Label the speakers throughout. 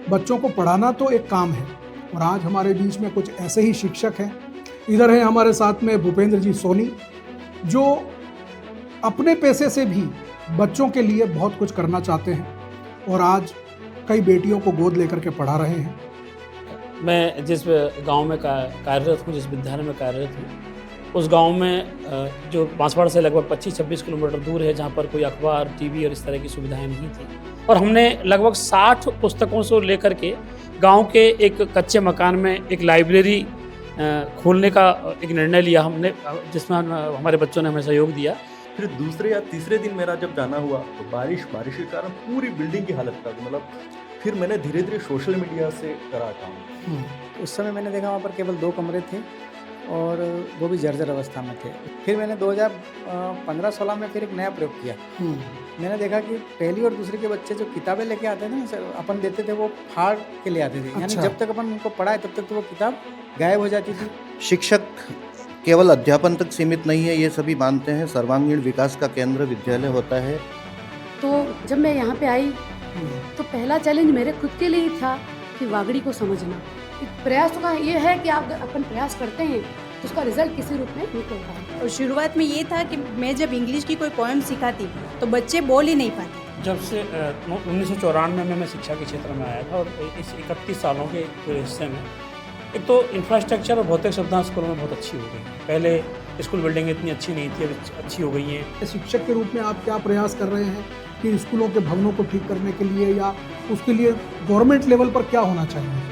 Speaker 1: बच्चों को पढ़ाना तो एक काम है और आज हमारे बीच में कुछ ऐसे ही शिक्षक हैं। इधर है हमारे साथ में भूपेंद्र जी सोनी, जो अपने पैसे से भी बच्चों के लिए बहुत कुछ करना चाहते हैं और आज कई बेटियों को गोद लेकर के पढ़ा रहे हैं।
Speaker 2: मैं जिस गांव में कार्यरत हूँ, जिस विद्यालय में कार्यरत हूँ, उस गांव में जो बांसवाड़ा से लगभग 25-26 किलोमीटर दूर है, जहाँ पर कोई अखबार, टीवी और इस तरह की सुविधाएं नहीं थी। और हमने लगभग 60 पुस्तकों से लेकर के गांव के एक कच्चे मकान में एक लाइब्रेरी खोलने का एक निर्णय लिया हमने, जिसमें हमारे बच्चों ने हमें सहयोग दिया।
Speaker 3: फिर दूसरे या तीसरे दिन मेरा जब जाना हुआ तो बारिश के कारण पूरी बिल्डिंग की हालत खराब, मतलब फिर मैंने धीरे धीरे सोशल मीडिया से करा काम।
Speaker 4: उस समय मैंने देखा वहाँ पर केवल 2 कमरे थे और वो भी जर्जर अवस्था में थे। फिर मैंने 2015-16 में फिर एक नया प्रयोग किया। मैंने देखा कि पहली और दूसरी के बच्चे जो किताबें लेके आते थे ना सर, अपन देते थे वो फाड़ के ले आते थे।
Speaker 1: अच्छा।
Speaker 4: यानी जब तक अपन उनको पढ़ाए तब तक तो वो किताब गायब हो जाती थी।
Speaker 5: शिक्षक केवल अध्यापन तक सीमित नहीं है, ये सभी मानते हैं। सर्वांगीण विकास का केंद्र विद्यालय होता है।
Speaker 6: तो जब मैं यहाँ पे आई तो पहला चैलेंज मेरे खुद के लिए ही था कि वागड़ी को समझना। प्रयास का ये है कि आप अपन प्रयास करते हैं तो उसका रिजल्ट किसी रूप में निकलता है।
Speaker 7: और शुरुआत में ये था कि मैं जब इंग्लिश की कोई पोएम सिखाती तो बच्चे बोल ही नहीं पाते।
Speaker 2: जब से 1994 में मैं शिक्षा के क्षेत्र में आया था और इस 31 सालों के पूरे हिस्से में एक तो इंफ्रास्ट्रक्चर और भौतिक सुविधा स्कूलों में बहुत अच्छी हो गई। पहले स्कूल बिल्डिंग इतनी अच्छी नहीं थी, अब अच्छी हो गई हैं।
Speaker 1: शिक्षक के रूप में आप क्या प्रयास कर रहे हैं कि स्कूलों के भवनों को ठीक करने के लिए, या उसके लिए गवर्नमेंट लेवल पर क्या होना चाहिए?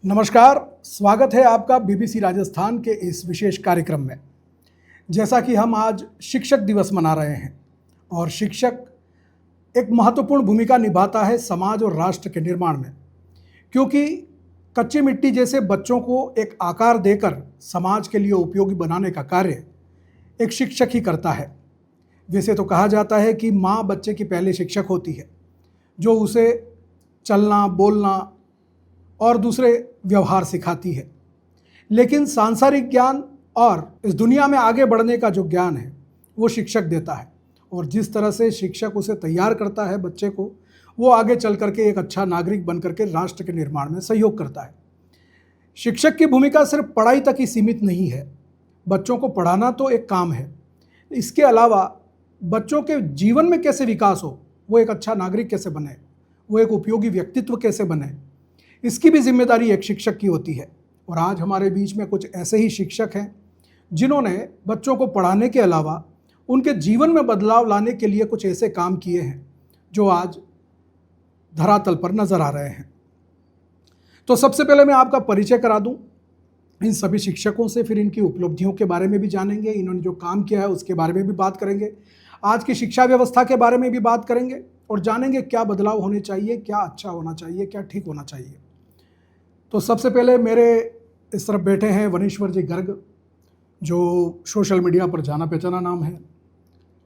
Speaker 1: नमस्कार, स्वागत है आपका बीबीसी राजस्थान के इस विशेष कार्यक्रम में। जैसा कि हम आज शिक्षक दिवस मना रहे हैं और शिक्षक एक महत्वपूर्ण भूमिका निभाता है समाज और राष्ट्र के निर्माण में, क्योंकि कच्ची मिट्टी जैसे बच्चों को एक आकार देकर समाज के लिए उपयोगी बनाने का कार्य एक शिक्षक ही करता है। वैसे तो कहा जाता है कि माँ बच्चे की पहले शिक्षक होती है, जो उसे चलना, बोलना और दूसरे व्यवहार सिखाती है। लेकिन सांसारिक ज्ञान और इस दुनिया में आगे बढ़ने का जो ज्ञान है वो शिक्षक देता है, और जिस तरह से शिक्षक उसे तैयार करता है बच्चे को, वो आगे चल करके एक अच्छा नागरिक बन करके राष्ट्र के निर्माण में सहयोग करता है। शिक्षक की भूमिका सिर्फ पढ़ाई तक ही सीमित नहीं है। बच्चों को पढ़ाना तो एक काम है, इसके अलावा बच्चों के जीवन में कैसे विकास हो, वो एक अच्छा नागरिक कैसे बने, वो एक उपयोगी व्यक्तित्व कैसे बने, इसकी भी जिम्मेदारी एक शिक्षक की होती है। और आज हमारे बीच में कुछ ऐसे ही शिक्षक हैं जिन्होंने बच्चों को पढ़ाने के अलावा उनके जीवन में बदलाव लाने के लिए कुछ ऐसे काम किए हैं जो आज धरातल पर नजर आ रहे हैं। तो सबसे पहले मैं आपका परिचय करा दूं इन सभी शिक्षकों से, फिर इनकी उपलब्धियों के बारे में भी जानेंगे, इन्होंने जो काम किया है उसके बारे में भी बात करेंगे, आज की शिक्षा व्यवस्था के बारे में भी बात करेंगे और जानेंगे क्या बदलाव होने चाहिए, क्या अच्छा होना चाहिए, क्या ठीक होना चाहिए। तो सबसे पहले मेरे इस तरफ बैठे हैं वनीश्वर जी गर्ग, जो सोशल मीडिया पर जाना पहचाना नाम है।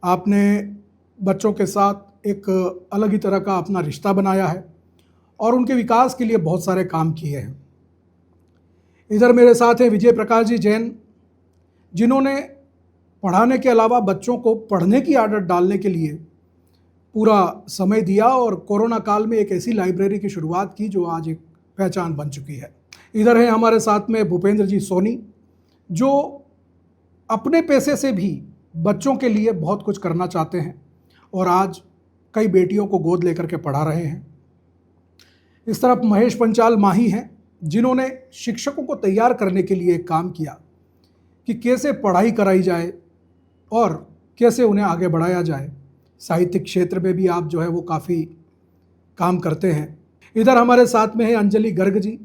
Speaker 1: आपने बच्चों के साथ एक अलग ही तरह का अपना रिश्ता बनाया है और उनके विकास के लिए बहुत सारे काम किए हैं। इधर मेरे साथ हैं विजय प्रकाश जी जैन, जिन्होंने पढ़ाने के अलावा बच्चों को पढ़ने की आदत डालने के लिए पूरा समय दिया और कोरोना काल में एक ऐसी लाइब्रेरी की शुरुआत की जो आज एक पहचान बन चुकी है। इधर है हमारे साथ में भूपेंद्र जी सोनी, जो अपने पैसे से भी बच्चों के लिए बहुत कुछ करना चाहते हैं और आज कई बेटियों को गोद लेकर के पढ़ा रहे हैं। इस तरफ महेश पंचाल माही हैं, जिन्होंने शिक्षकों को तैयार करने के लिए एक काम किया कि कैसे पढ़ाई कराई जाए और कैसे उन्हें आगे बढ़ाया जाए। साहित्यिक क्षेत्र में भी आप जो है वो काफ़ी काम करते हैं। इधर हमारे साथ में है अंजलि गर्ग जी,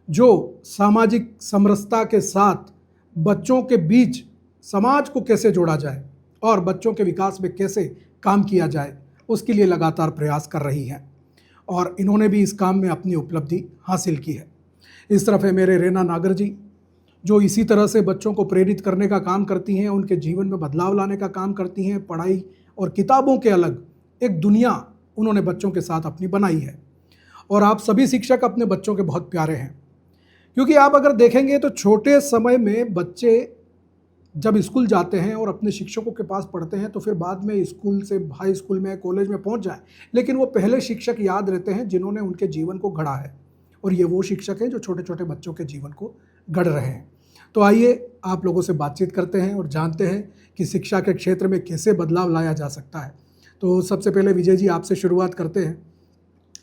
Speaker 1: जो सामाजिक समरसता के साथ बच्चों के बीच समाज को कैसे जोड़ा जाए और बच्चों के विकास में कैसे काम किया जाए उसके लिए लगातार प्रयास कर रही हैं और इन्होंने भी इस काम में अपनी उपलब्धि हासिल की है। इस तरफ है मेरे रेना नागर जी, जो इसी तरह से बच्चों को प्रेरित करने का काम करती हैं, उनके जीवन में बदलाव लाने का काम करती हैं। पढ़ाई और किताबों के अलग एक दुनिया उन्होंने बच्चों के साथ अपनी बनाई है। और आप सभी शिक्षक अपने बच्चों के बहुत प्यारे हैं, क्योंकि आप अगर देखेंगे तो छोटे समय में बच्चे जब स्कूल जाते हैं और अपने शिक्षकों के पास पढ़ते हैं तो फिर बाद में स्कूल से हाई स्कूल में कॉलेज में पहुंच जाएं, लेकिन वो पहले शिक्षक याद रहते हैं जिन्होंने उनके जीवन को गढ़ा है, और ये वो शिक्षक हैं जो छोटे छोटे बच्चों के जीवन को गढ़ रहे हैं। तो आइए आप लोगों से बातचीत करते हैं और जानते हैं कि शिक्षा के क्षेत्र में कैसे बदलाव लाया जा सकता है। तो सबसे पहले विजय जी आपसे शुरुआत करते हैं।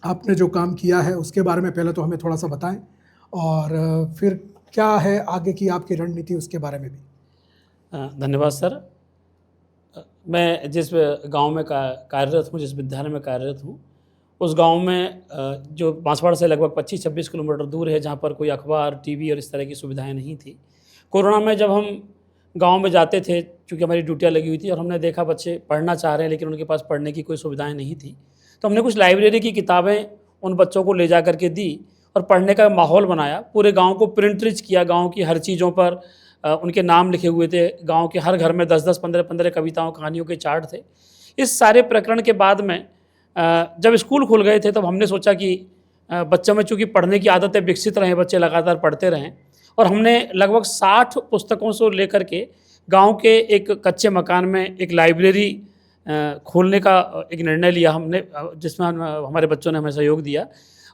Speaker 1: आपने जो काम किया है उसके बारे में पहले तो हमें थोड़ा सा बताएं, और फिर क्या है आगे की आपकी रणनीति उसके बारे में भी।
Speaker 2: धन्यवाद सर। मैं जिस गांव में कार्यरत हूँ, जिस विद्यालय में कार्यरत हूँ, उस गांव में जो बांसवाड़ा से लगभग 25-26 किलोमीटर दूर है, जहाँ पर कोई अखबार, टीवी और इस तरह की सुविधाएं नहीं थी। कोरोना में जब हम गांव में जाते थे, चूँकि हमारी ड्यूटियाँ लगी हुई थी और हमने देखा बच्चे पढ़ना चाह रहे हैं लेकिन उनके पास पढ़ने की कोई सुविधाएँ नहीं थी, तो हमने कुछ लाइब्रेरी की किताबें उन बच्चों को ले जा कर के दी और पढ़ने का माहौल बनाया। पूरे गाँव को प्रिंट रिच किया, गाँव की हर चीज़ों पर उनके नाम लिखे हुए थे। गांव के हर घर में 10-10, 15-15 कविताओं, कहानियों के चार्ट थे। इस सारे प्रकरण के बाद में जब स्कूल खुल गए थे तब हमने सोचा कि बच्चों में चूँकि पढ़ने की आदतें विकसित रहें, बच्चे लगातार पढ़ते रहें, और हमने लगभग 60 पुस्तकों से लेकर के गांव के एक कच्चे मकान में एक लाइब्रेरी खोलने का एक निर्णय लिया हमने, जिसमें हमारे बच्चों ने हमें सहयोग दिया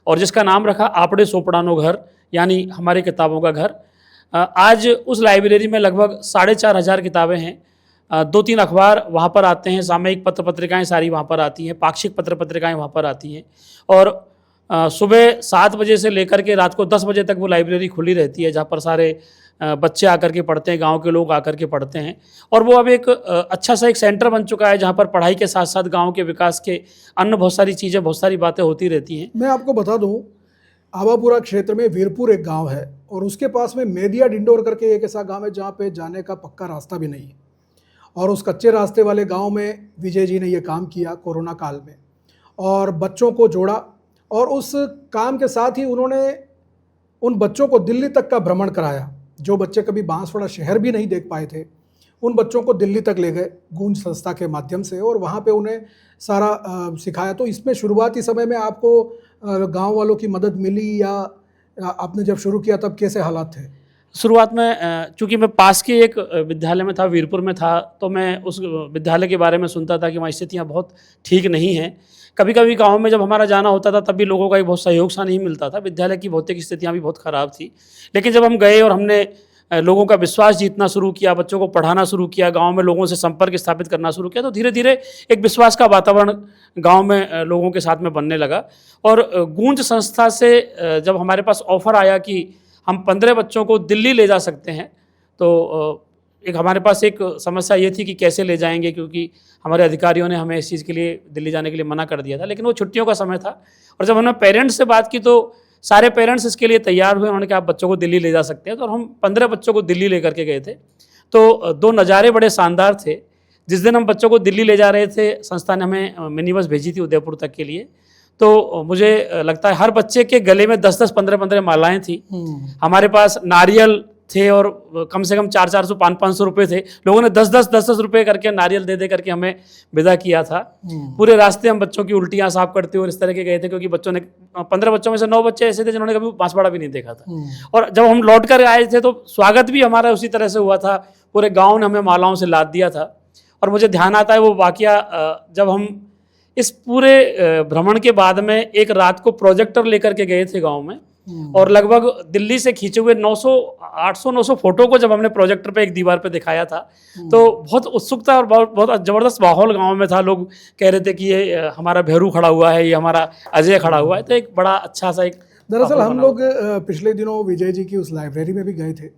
Speaker 2: और जिसका नाम रखा आपड़े सोपड़ानो घर, यानी हमारे किताबों का घर। आज उस लाइब्रेरी में लगभग 4,500 किताबें हैं। 2-3 अखबार वहाँ पर आते हैं, सामयिक पत्र पत्रिकाएँ सारी वहाँ पर आती हैं, पाक्षिक पत्र पत्रिकाएँ वहाँ पर आती हैं, और सुबह 7 बजे से लेकर के रात को 10 बजे तक वो लाइब्रेरी खुली रहती है, जहाँ पर सारे बच्चे आकर के पढ़ते हैं, गांव के लोग आकर के पढ़ते हैं। और वो अब एक अच्छा सा एक सेंटर बन चुका है, जहाँ पर पढ़ाई के साथ साथ गाँव के विकास के अन्य बहुत सारी चीज़ें, बहुत सारी बातें होती रहती हैं।
Speaker 1: मैं आपको बता दूँ, आवापुरा क्षेत्र में वीरपुर एक गांव है और उसके पास में मेदिया डिंडोर करके एक ऐसा गांव है जहां पे जाने का पक्का रास्ता भी नहीं है, और उस कच्चे रास्ते वाले गांव में विजय जी ने ये काम किया कोरोना काल में और बच्चों को जोड़ा, और उस काम के साथ ही उन्होंने उन बच्चों को दिल्ली तक का भ्रमण कराया। जो बच्चे कभी बांसवाड़ा शहर भी नहीं देख पाए थे, उन बच्चों को दिल्ली तक ले गए गूंज संस्था के माध्यम से, और वहाँ पे उन्हें सारा सिखाया। तो इसमें शुरुआती समय में आपको गांव वालों की मदद मिली, या आपने जब शुरू किया तब कैसे हालात थे?
Speaker 2: शुरुआत में चूँकि मैं पास के एक विद्यालय में था, वीरपुर में था, तो मैं उस विद्यालय के बारे में सुनता था कि वहाँ स्थितियाँ बहुत ठीक नहीं हैं। कभी कभी गांव में जब हमारा जाना होता था तब भी लोगों का एक बहुत सहयोग सा नहीं मिलता था, विद्यालय की भौतिक स्थितियाँ भी बहुत ख़राब थी। लेकिन जब हम गए और हमने लोगों का विश्वास जीतना शुरू किया, बच्चों को पढ़ाना शुरू किया, गांव में लोगों से संपर्क स्थापित करना शुरू किया, तो धीरे धीरे एक विश्वास का वातावरण गांव में लोगों के साथ में बनने लगा। और गूंज संस्था से जब हमारे पास ऑफ़र आया कि हम 15 बच्चों को दिल्ली ले जा सकते हैं, तो एक हमारे पास एक समस्या ये थी कि कैसे ले जाएंगे, क्योंकि हमारे अधिकारियों ने हमें इस चीज़ के लिए दिल्ली जाने के लिए मना कर दिया था, लेकिन वो छुट्टियों का समय था। और जब हमने पेरेंट्स से बात की तो सारे पेरेंट्स इसके लिए तैयार हुए, उन्होंने कहा आप बच्चों को दिल्ली ले जा सकते हैं। तो हम 15 बच्चों को दिल्ली लेकर के गए थे। तो 2 नज़ारे बड़े शानदार थे। जिस दिन हम बच्चों को दिल्ली ले जा रहे थे, संस्था ने हमें मिनी बस भेजी थी उदयपुर तक के लिए, तो मुझे लगता है हर बच्चे के गले में 10-10, 15-15 मालाएँ थी। हमारे पास नारियल थे और कम से कम 400-400, 500-500 रुपये थे। लोगों ने 10-10 रुपये करके नारियल दे करके हमें विदा किया था। पूरे रास्ते हम बच्चों की उल्टियाँ साफ करते हुए और इस तरह के गए थे, क्योंकि बच्चों ने 15 बच्चों में से 9 बच्चे ऐसे थे जिन्होंने कभी बांसवाड़ा भी नहीं देखा था। और जब हम लौट कर आए थे तो स्वागत भी हमारा उसी तरह से हुआ था। पूरे गाँव ने हमें मालाओं से लाद दिया था। और मुझे ध्यान आता है वो वाकया, जब हम इस पूरे भ्रमण के बाद में एक रात को प्रोजेक्टर लेकर के गए थे गाँव में, और लगभग दिल्ली से खींचे हुए 800-900 फोटो को जब हमने प्रोजेक्टर पे एक दीवार पे दिखाया था, तो बहुत उत्सुकता और बहुत ज़बरदस्त माहौल गांव में था। लोग कह रहे थे कि ये हमारा भैरू खड़ा हुआ है, ये हमारा अजय खड़ा हुआ है। तो एक बड़ा अच्छा सा एक
Speaker 1: दरअसल हम लोग पिछले दिनों विजय जी की उस लाइब्रेरी में भी गए थे।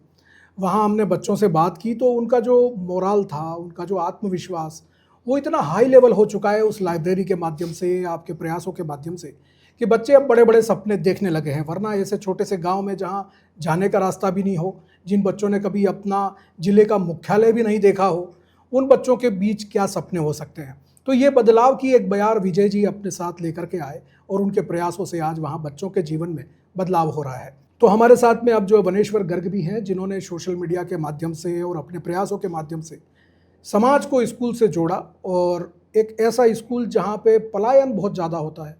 Speaker 1: वहाँ हमने बच्चों से बात की तो उनका जो मोरल था, उनका जो आत्मविश्वास, वो इतना हाई लेवल हो चुका है उस लाइब्रेरी के माध्यम से, आपके प्रयासों के माध्यम से, कि बच्चे अब बड़े बड़े सपने देखने लगे हैं। वरना ऐसे छोटे से गांव में जहां जाने का रास्ता भी नहीं हो, जिन बच्चों ने कभी अपना ज़िले का मुख्यालय भी नहीं देखा हो, उन बच्चों के बीच क्या सपने हो सकते हैं। तो ये बदलाव की एक बयार विजय जी अपने साथ लेकर के आए और उनके प्रयासों से आज वहाँ बच्चों के जीवन में बदलाव हो रहा है। तो हमारे साथ में अब जो वनेश्वर गर्ग भी हैं, जिन्होंने सोशल मीडिया के माध्यम से और अपने प्रयासों के माध्यम से समाज को स्कूल से जोड़ा, और एक ऐसा स्कूल जहाँ पे पलायन बहुत ज़्यादा होता है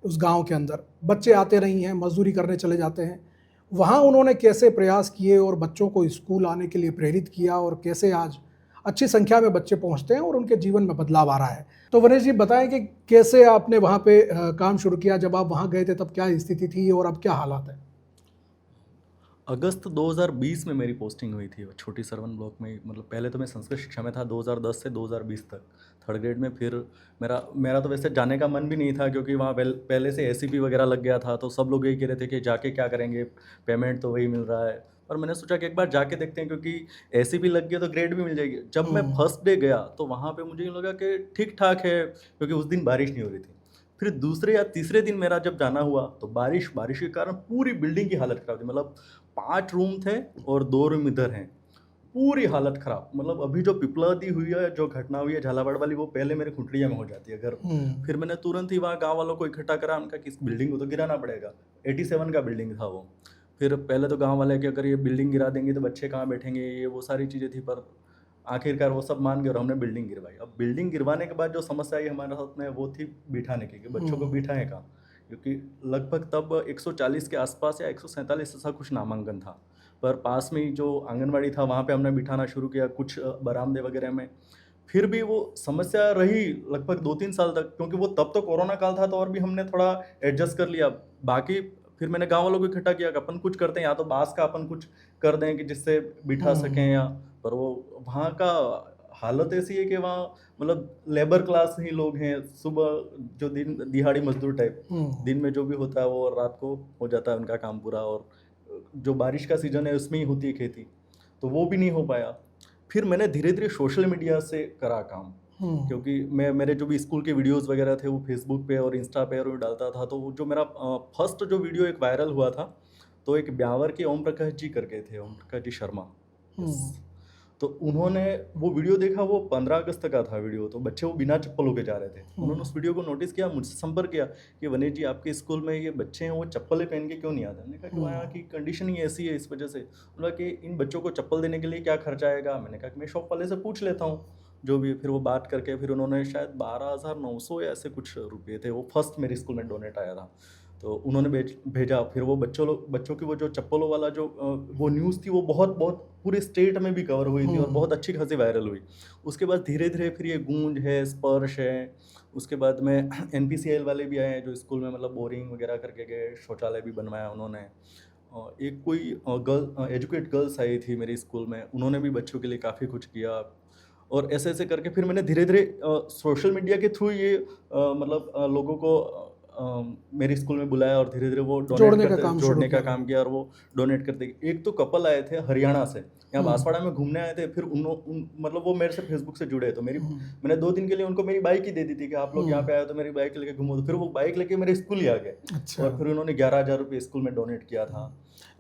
Speaker 1: उस गांव के अंदर, बच्चे आते नहीं हैं, मजदूरी करने चले जाते हैं, वहाँ उन्होंने कैसे प्रयास किए और बच्चों को स्कूल आने के लिए प्रेरित किया और कैसे आज अच्छी संख्या में बच्चे पहुँचते हैं और उनके जीवन में बदलाव आ रहा है। तो वनेश जी बताएं कि कैसे आपने वहाँ पे काम शुरू किया, जब आप वहाँ गए थे तब क्या स्थिति थी और अब क्या हालात है?
Speaker 3: अगस्त 2020 में मेरी पोस्टिंग हुई थी छोटी सरवन ब्लॉक में। मतलब पहले तो मैं संस्कृत शिक्षा में था 2010 से 2020 तक, थर्ड ग्रेड में। फिर मेरा तो वैसे जाने का मन भी नहीं था, क्योंकि वहाँ पहले से एसीपी वगैरह लग गया था, तो सब लोग यही कह रहे थे कि जाके क्या करेंगे, पेमेंट तो वही मिल रहा है। पर मैंने सोचा कि एक बार जाके देखते हैं, क्योंकि एसीपी लग गया तो ग्रेड भी मिल जाएगी। जब मैं फर्स्ट डे गया तो वहाँ पे मुझे लगा कि ठीक ठाक है, क्योंकि उस दिन बारिश नहीं हो रही थी। फिर दूसरे या तीसरे दिन मेरा जब जाना हुआ तो बारिश के कारण पूरी बिल्डिंग की हालत खराब थी। मतलब 5 रूम थे और 2 रूम इधर हैं, पूरी हालत खराब। मतलब अभी जो पिपलादी हुई है, जो घटना हुई है झालावाड़ वाली, वो पहले मेरे खुंटड़िया में हो जाती है अगर। फिर मैंने तुरंत ही वहाँ गांव वालों को इकट्ठा करा, उनका कि इस बिल्डिंग को तो गिराना पड़ेगा। 87 का बिल्डिंग था वो। फिर पहले तो गाँव वाले कि अगर ये बिल्डिंग गिरा देंगे तो बच्चे कहाँ बैठेंगे, ये वो सारी चीज़ें थी। पर आखिरकार वो सब मान गए और हमने बिल्डिंग गिरवाई। अब बिल्डिंग गिरवाने के बाद जो समस्या आई हमारे साथ में, वो थी बिठाने की, कि बच्चों को बिठाएं कहाँ, क्योंकि लगभग तब 140 के आसपास या 147 ऐसा कुछ नामांकन था। पर पास में ही जो आंगनवाड़ी था वहाँ पे हमने बिठाना शुरू किया, कुछ बरामदे वगैरह में। फिर भी वो समस्या रही लगभग 2-3 साल तक, क्योंकि वो तब तो कोरोना काल था, तो और भी हमने थोड़ा एडजस्ट कर लिया। बाकी फिर मैंने गाँव वालों को इकट्ठा किया कि अपन कुछ करते हैं, या तो बांस का अपन कुछ कर दें कि जिससे बिठा सकें, या पर वो वहाँ का हालत ऐसी है कि वहाँ मतलब लेबर क्लास ही लोग हैं। सुबह जो दिन दिहाड़ी मजदूर टाइप, दिन में जो भी होता है वो रात को हो जाता है उनका काम पूरा, और जो बारिश का सीजन है उसमें ही होती है खेती, तो वो भी नहीं हो पाया। फिर मैंने धीरे धीरे सोशल मीडिया से करा काम, क्योंकि मेरे जो भी स्कूल के वीडियोस वगैरह थे वो फेसबुक पे और इंस्टा पे और डालता था। तो जो मेरा फर्स्ट जो वीडियो एक वायरल हुआ था, तो एक ब्यावर के ओम प्रकाश जी करके थे, ओम प्रकाश जी शर्मा। तो उन्होंने वो वीडियो देखा, वो 15 अगस्त का था वीडियो, तो बच्चे वो बिना चप्पल होके जा रहे थे। उन्होंने उस वीडियो को नोटिस किया, मुझसे संपर्क किया कि वनेश जी आपके स्कूल में ये बच्चे हैं वो चप्पल पहन के क्यों नहीं आते। मैंने कहा कि वहाँ की कंडीशन ही ऐसी है इस वजह से। उन्होंने कहा कि इन बच्चों को चप्पल देने के लिए क्या खर्चा आएगा। मैंने कहा कि मैं शॉप वाले से पूछ लेता हूँ जो भी। फिर वो बात करके फिर उन्होंने शायद 12,900 या ऐसे कुछ रुपये थे, वो फर्स्ट मेरे स्कूल में डोनेट आया था, तो उन्होंने भेजा। फिर वो बच्चों की वो जो चप्पलों वाला जो वो न्यूज़ थी, वो बहुत पूरे स्टेट में भी कवर हुई थी और बहुत अच्छी खासी वायरल हुई। उसके बाद धीरे धीरे फिर ये गूंज है, स्पर्श है, उसके बाद में NPCL वाले भी आए हैं जो स्कूल में मतलब बोरिंग वगैरह करके गए, शौचालय भी बनवाया उन्होंने। एक कोई एजुकेट गर्ल्स आई थी मेरे स्कूल में, उन्होंने भी बच्चों के लिए काफ़ी कुछ किया। और ऐसे ऐसे करके फिर मैंने धीरे धीरे सोशल मीडिया के थ्रू ये मतलब लोगों को मेरे स्कूल में बुलाया और धीरे धीरे वो जोड़ने का काम किया और वो डोनेट करते। एक तो कपल आए थे हरियाणा से, यहाँ बांसवाड़ा में घूमने आए थे। फिर मतलब वो मेरे से फेसबुक से जुड़े, तो मैंने 2 दिन के लिए उनको मेरी बाइक ही दे दी थी कि आप लोग यहाँ पे आए तो मेरी बाइक लेके घूमो। तो फिर वो बाइक लेके मेरे स्कूल ही आ गए। अच्छा। और फिर उन्होंने 11,000 रुपये स्कूल में डोनेट किया था।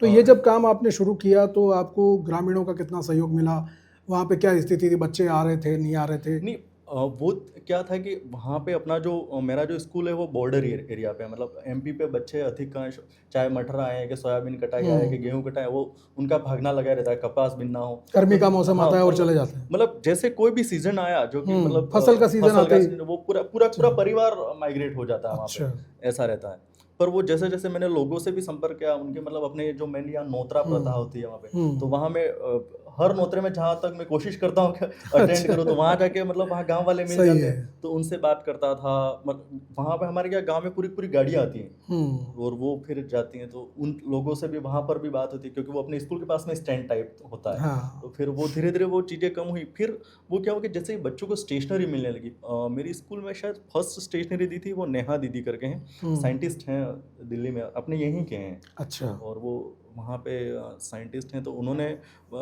Speaker 1: तो ये जब काम आपने शुरू किया तो आपको ग्रामीणों का कितना सहयोग मिला? वहाँ पे क्या स्थिति थी, बच्चे आ रहे थे, नहीं आ रहे थे?
Speaker 3: नहीं, वो क्या था कि वहाँ पे अपना जो मेरा जो स्कूल है वो बॉर्डर एरिया पे, मतलब MP पे बच्चे अधिकांश, चाहे मटर आए कि सोयाबीन कटाई आए कि गेहूं कटाए, वो उनका भागना लगा रहता है, कपास बिनना हो,
Speaker 1: गर्मी का मौसम आता है और चले जाते हैं।
Speaker 3: मतलब जैसे कोई भी सीजन आया जो कि मतलब
Speaker 1: फसल का सीजन आता है,
Speaker 3: वो पूरा परिवार माइग्रेट हो जाता है वहाँ पे, ऐसा रहता है। पर वो जैसे जैसे मैंने लोगों से भी संपर्क किया, उनके मतलब अपने जो मेनली यहाँ नोतरा प्रथा होती है वहाँ पे, तो वहाँ में हर नोतरे में जहाँ तक मैं कोशिश करता हूँ कि अटेंड करूँ, तो वहाँ जाके मतलब वहाँ गांव वाले मिल जाते हैं, तो उनसे बात करता था। वहाँ पे हमारे क्या गांव में पूरी गाड़ियाँ आती हैं और वो फिर जाती हैं, तो उन लोगों से भी वहाँ पर भी बात होती है, क्योंकि वो अपने स्कूल के पास में स्टैंड टाइप होता है। हाँ। तो फिर वो धीरे धीरे वो चीज़ें कम हुई। फिर वो क्या हो कि जैसे बच्चों को स्टेशनरी मिलने लगी। मेरी स्कूल में शायद फर्स्ट स्टेशनरी दी थी वो नेहा दीदी करके हैं, साइंटिस्ट हैं दिल्ली में, अपने यहीं के हैं। अच्छा। और वो वहाँ पे साइंटिस्ट हैं, तो उन्होंने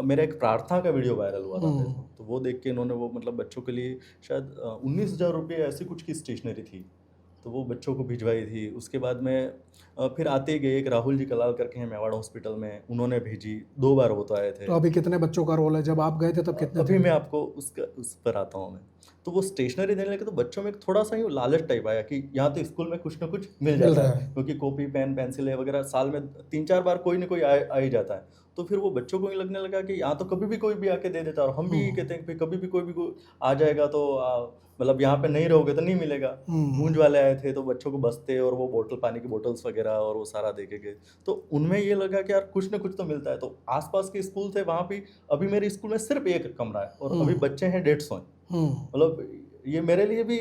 Speaker 3: मेरा एक प्रार्थना का वीडियो वायरल हुआ था, तो वो देख के इन्होंने वो मतलब बच्चों के लिए शायद 19,000 रुपये ऐसी कुछ की स्टेशनरी थी, तो वो बच्चों को भिजवाई थी। उसके बाद में फिर आते गए एक राहुल जी कलाल करके हैं मेवाड़ हॉस्पिटल में, उन्होंने भेजी, 2 बार वो तो आए थे।
Speaker 1: तो अभी कितने बच्चों का रोल है? जब आप गए थे तब कितने?
Speaker 3: अभी मैं आपको उस पर आता हूँ मैं। तो वो स्टेशनरी देने लगे तो बच्चों में थोड़ा सा ही लालच टाइप आया कि यहाँ तो स्कूल में कुछ ना कुछ मिल जाता है, क्योंकि कॉपी पेन पेंसिल है वगैरह साल में 3-4 बार कोई ना कोई आ ही जाता है। तो फिर वो बच्चों को ही लगने लगा कि यहाँ तो कभी भी कोई भी आके दे देता है, और हम भी यही कहते हैं कि कभी भी कोई आ जाएगा तो मतलब यहाँ पे नहीं रहोगे तो नहीं मिलेगा। गूंज वाले आए थे तो बच्चों को बस्ते और वो बोतल, पानी की बोतल्स वगैरह और वो सारा देके गए, तो उनमें ये लगा कि यार कुछ ना कुछ तो मिलता है। तो आसपास के स्कूल थे वहाँ पे, अभी मेरे स्कूल में सिर्फ एक कमरा है और अभी बच्चे हैं 150 हैं। मतलब ये मेरे लिए भी